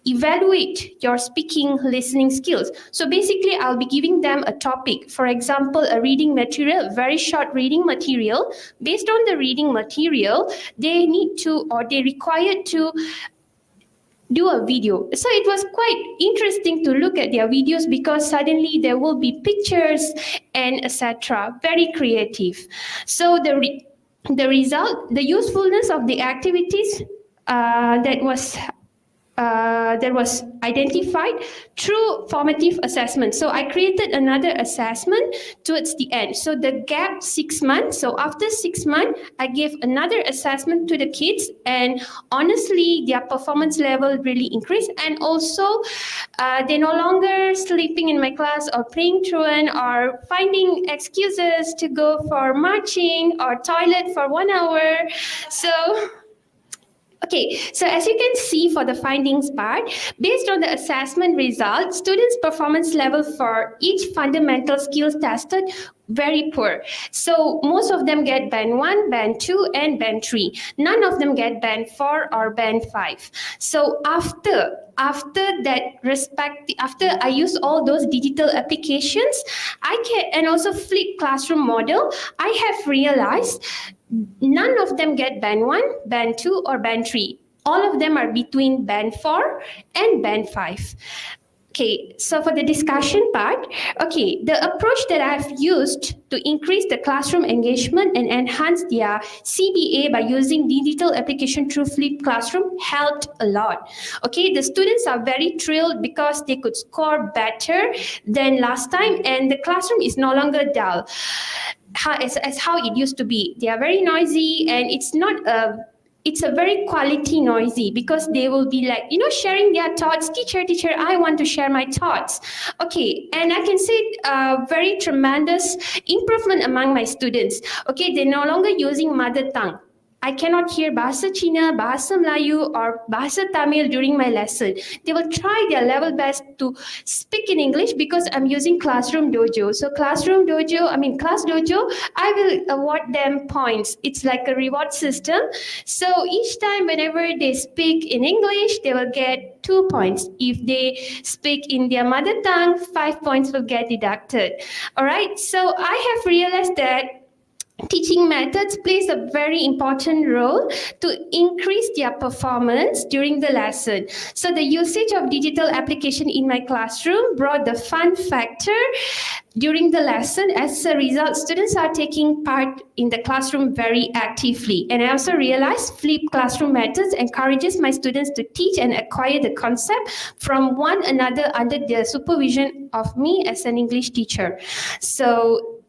Speaker 15: evaluate your speaking, listening skills. So basically, I'll be giving them a topic. For example, a reading material, very short reading material. Based on the reading material, they need to, or they required to do a video. So it was quite interesting to look at their videos because suddenly there will be pictures and etc. Very creative. So the result, the usefulness of the activities that was identified through formative assessment. So I created another assessment towards the end. So the gap 6 months. So after 6 months, I gave another assessment to the kids, and honestly, their performance level really increased. And also, they're no longer sleeping in my class or playing truant or finding excuses to go for marching or toilet for 1 hour. So. Okay, so as you can see for the findings part, based on the assessment results, students' performance level for each fundamental skills tested very poor. So most of them get band 1, band 2, and band 3. None of them get band 4 or band 5. So after I use all those digital applications, and also flip classroom model, I have realized none of them get band 1, band 2, or band 3. All of them are between band 4 and band 5. Okay, so for the discussion part, okay, the approach that I've used to increase the classroom engagement and enhance their CBA by using digital application through Flip Classroom helped a lot. Okay, the students are very thrilled because they could score better than last time, and the classroom is no longer dull as how it used to be. They are very noisy, and it's a very quality noisy because they will be like, sharing their thoughts. Teacher, I want to share my thoughts. Okay, and I can say very tremendous improvement among my students. Okay, they're no longer using mother tongue. I cannot hear Bahasa Cina, Bahasa Melayu, or Bahasa Tamil during my lesson. They will try their level best to speak in English because I'm using Classroom Dojo. So Class Dojo, I will award them points. It's like a reward system. So each time whenever they speak in English, they will get 2 points. If they speak in their mother tongue, 5 points will get deducted. All right, so I have realized that teaching methods plays a very important role to increase their performance during the lesson. So the usage of digital application in my classroom brought the fun factor during the lesson. As a result, students are taking part in the classroom very actively. And I also realized Flip Classroom methods encourages my students to teach and acquire the concept from one another under the supervision of me as an English teacher. So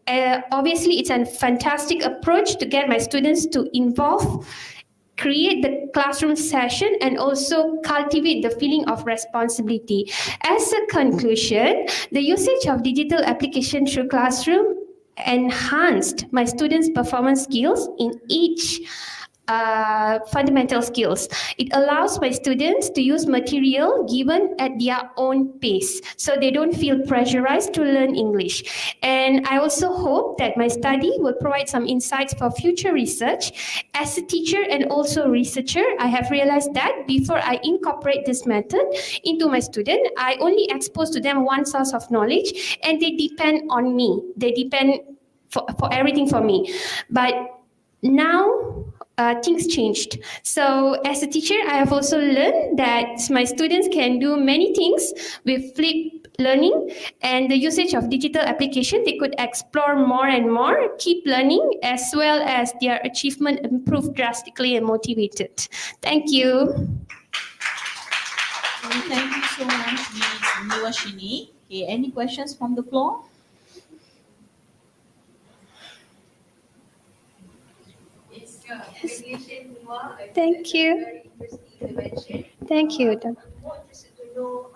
Speaker 15: obviously, it's a fantastic approach to get my students to involve, create the classroom session, and also cultivate the feeling of responsibility. As a conclusion, the usage of digital application through classroom enhanced my students' performance skills in each fundamental skills. It allows my students to use material given at their own pace, so they don't feel pressurized to learn English. And I also hope that my study will provide some insights for future research. As a teacher and also researcher, I have realized that before I incorporate this method into my student, I only expose to them one source of knowledge, and they depend on me. They depend for everything for me. But now things changed. So as a teacher, I have also learned that my students can do many things with flip learning and the usage of digital application. They could explore more and more, keep learning, as well as their achievement improve drastically and motivated. Thank you.
Speaker 2: Thank you so much, Ms. Niwashini. Okay, any questions from the floor?
Speaker 15: Thank you. Thank you.
Speaker 14: I want just to know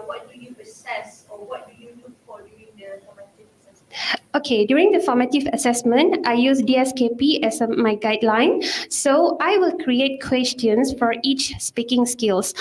Speaker 14: what do you assess or what do you look for during the formative assessment?
Speaker 15: Okay, during the formative assessment, I use DSKP as my guideline. So I will create questions for each speaking skills.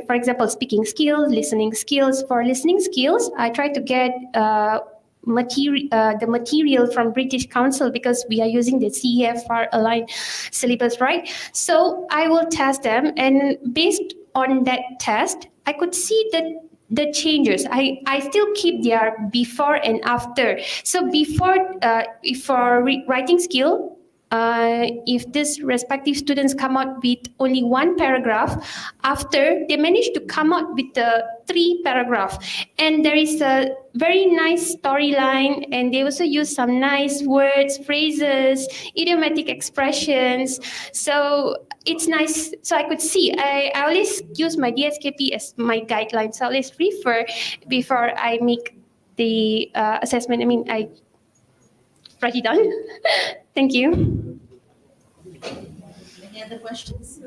Speaker 15: For example, speaking skills, listening skills. For listening skills, I try to get the material from British Council because we are using the CEFR aligned syllabus, right? So I will test them, and based on that test, I could see that the changes. I still keep their before and after. So before, if for writing skill, if this respective students come out with only one paragraph, after they manage to come out with the 3 paragraph, and there is a very nice storyline, and they also use some nice words, phrases, idiomatic expressions. So it's nice. So I could see. I always use my DSKP as my guideline. So I always refer before I make the assessment. I write it down. Thank you.
Speaker 2: Any other questions?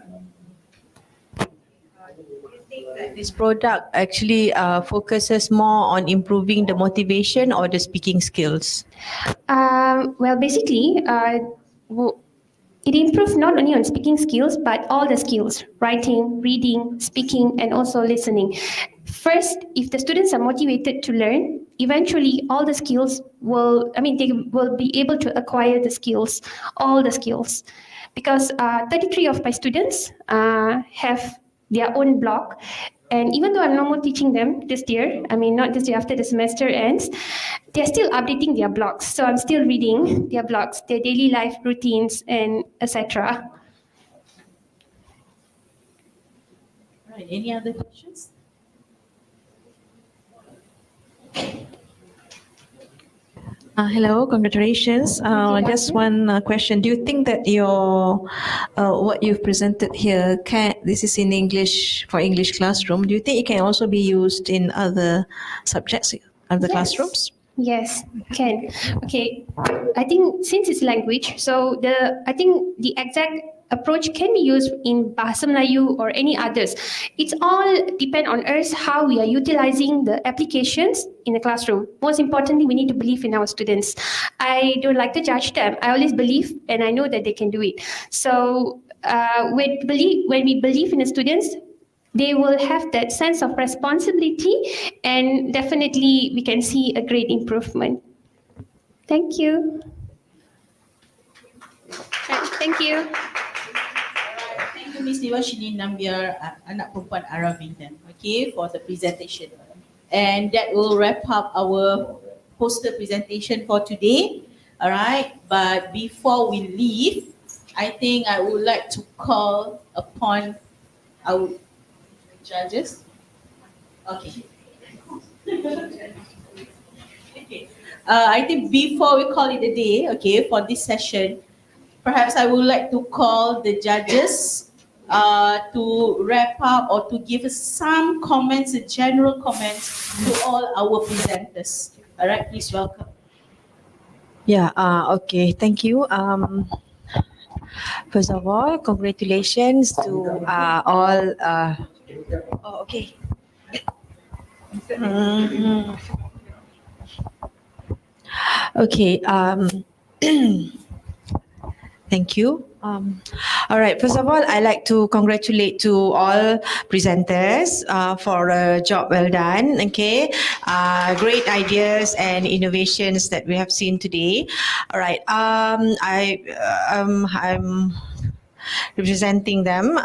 Speaker 12: This product actually focuses more on improving the motivation or the speaking skills?
Speaker 15: Well, basically, it improves not only on speaking skills, but all the skills: writing, reading, speaking, and also listening. First, if the students are motivated to learn, eventually all the skills they will be able to acquire the skills, all the skills. Because 33 of my students have their own blog. And even though I'm no more teaching them this year, not this year, after the semester ends, they're still updating their blogs. So I'm still reading their blogs, their daily life routines, and etc.
Speaker 2: Right. Any other questions?
Speaker 3: Hello, congratulations. Just one question. Do you think that your what you've presented here this is in English for English classroom? Do you think it can also be used in other subjects, other classrooms?
Speaker 15: Yes, can. Okay, I think since it's language, so I think the exact approach can be used in Bahasa Melayu or any others. It's all depend on us how we are utilizing the applications in the classroom. Most importantly, we need to believe in our students. I don't like to judge them. I always believe, and I know that they can do it. So when we believe in the students, they will have that sense of responsibility, and definitely we can see a great improvement. Thank you. Thank you.
Speaker 2: Thank you, Ms. Niwashini Nambiar, anak perempuan Aravindan, for the presentation. And that will wrap up our poster presentation for today. All right, but before we leave, I think I would like to call upon our judges. Okay. I think before we call it a day, for this session, perhaps I would like to call the judges to wrap up or to give us some comments, general comments to all our presenters. All right, please welcome.
Speaker 3: Yeah, okay, thank you. First of all, congratulations to all. Okay. Okay.
Speaker 12: Thank you. All right. First of all, I'd like to congratulate to all presenters for a job well done. Okay, great ideas and innovations that we have seen today. All right. I'm representing them,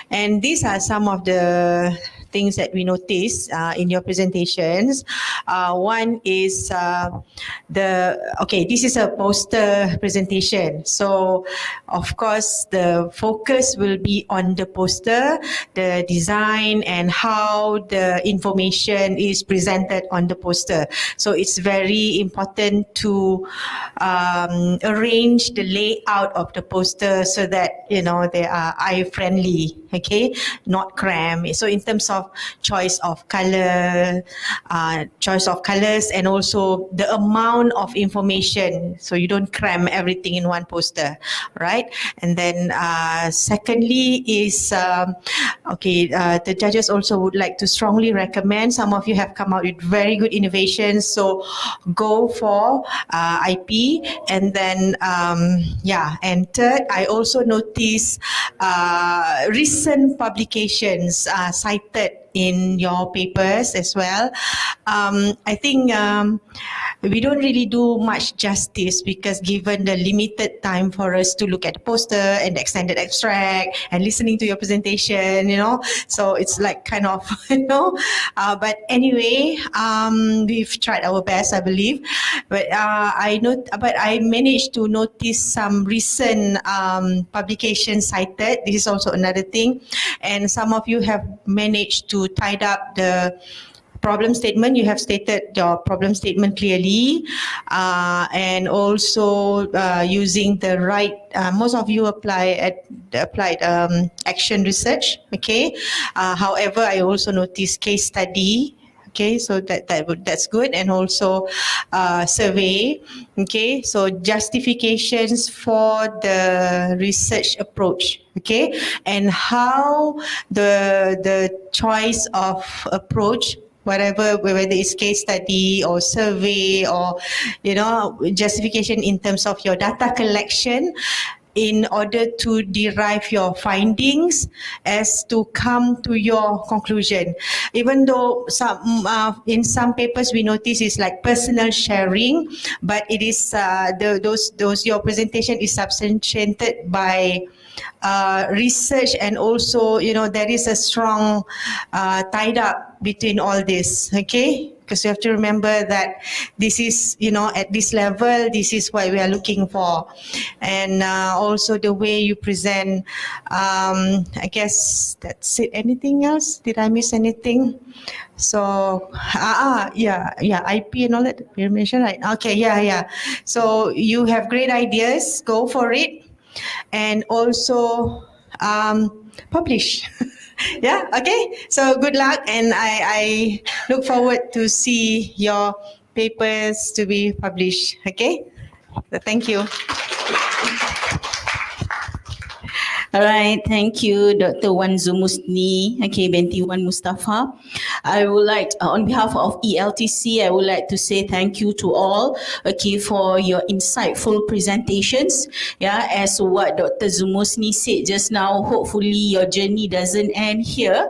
Speaker 12: and these are some of the things that we noticed in your presentations. One is this is a poster presentation. So of course the focus will be on the poster, the design and how the information is presented on the poster. So it's very important to arrange the layout of the poster so that they are eye friendly, okay, not cramped. So in terms of choice of colors, and also the amount of information, so you don't cram everything in one poster, right? And then secondly is the judges also would like to strongly recommend, some of you have come out with very good innovations, so go for IP. And then and third, I also noticed recent publications cited in your papers as well. I think we don't really do much justice because given the limited time for us to look at the poster and the extended abstract and listening to your presentation, so it's like kind of, but anyway, we've tried our best, I believe. But I managed to notice some recent publications cited. This is also another thing. And some of you have managed to tied up the problem statement. You have stated your problem statement clearly, and also using the right. Most of you applied action research. Okay. However, I also noticed case study. Okay, so that's good, and also survey. Okay, so justifications for the research approach. Okay, and how the choice of approach, whether it's case study or survey or justification in terms of your data collection, in order to derive your findings as to come to your conclusion. Even though in some papers we notice it's like personal sharing, but it is your presentation is substantiated by research, and also there is a strong tied up between all this. Okay, because you have to remember that this is at this level, this is what we are looking for. And also the way you present, I guess that's it. Anything else? Did I miss anything? So IP and all that you mentioned, right? Okay, yeah. So you have great ideas, go for it. And also publish. Yeah, okay. So good luck, and I look forward to see your papers to be published. Okay, so thank you.
Speaker 2: All right, thank you, Dr. Wan Zumusni, okay, Benti Wan Mustafa. I would like, on behalf of ELTC, I would like to say thank you to all, okay, for your insightful presentations. Yeah, as what Dr. Zumusni said just now, hopefully your journey doesn't end here,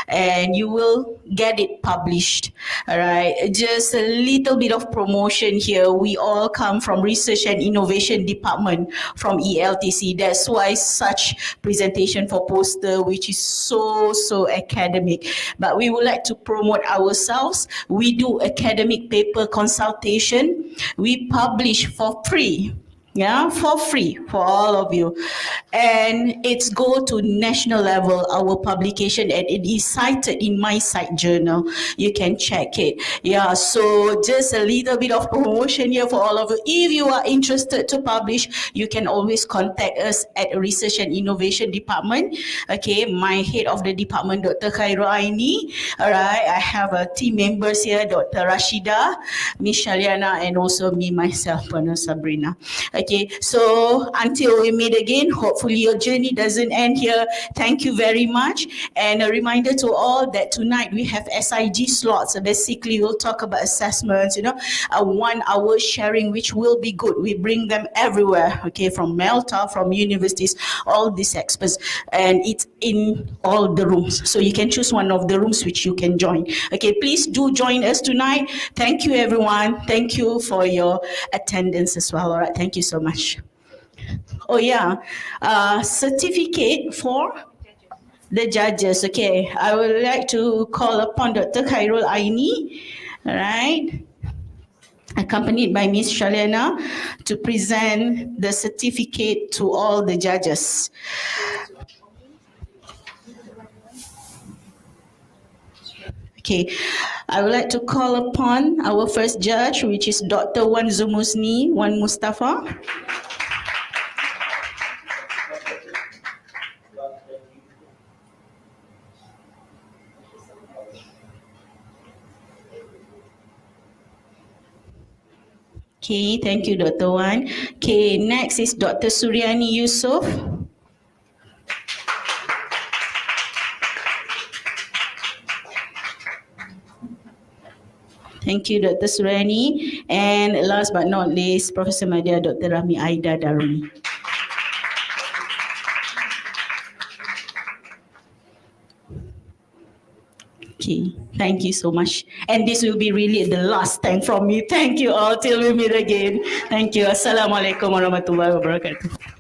Speaker 2: and you will get it published. All right, just a little bit of promotion here. We all come from Research and Innovation Department from ELTC. That's why such presentation for poster, which is so academic. But we would like to promote ourselves. We do academic paper consultation. We publish for free. Yeah, for free for all of you, and it's go to national level, our publication, and it is cited in my site journal. You can check it. Yeah, so just a little bit of promotion here for all of you. If you are interested to publish, you can always contact us at Research and Innovation Department. Okay, my head of the department, Dr. Khairul Aini. All right, I have team members here, Dr. Rashida, Miss Shaliana, and also me myself, Sabrina. Okay, so until we meet again, hopefully your journey doesn't end here. Thank you very much. And a reminder to all that tonight we have SIG slots. So basically, we'll talk about assessments, a 1 hour sharing, which will be good. We bring them everywhere, okay, from Malta, from universities, all these experts. And it's in all the rooms. So you can choose one of the rooms which you can join. Okay, please do join us tonight. Thank you, everyone. Thank you for your attendance as well. All right, thank you so much. Oh yeah, certificate for the judges. Okay, I would like to call upon Dr. Khairul Aini, all right, accompanied by Miss Shalena, to present the certificate to all the judges. Okay, I would like to call upon our first judge, which is Dr. Wan Zumusni Wan Mustafa. Okay, thank you, Dr. Wan. Okay, next is Dr. Suryani Yusof. Thank you, Dr. Suryani. And last but not least, Professor Madya, Dr. Rami Aida Daruni. Okay, thank you so much. And this will be really the last time from me. Thank you all till we meet again. Thank you. Assalamualaikum warahmatullahi wabarakatuh.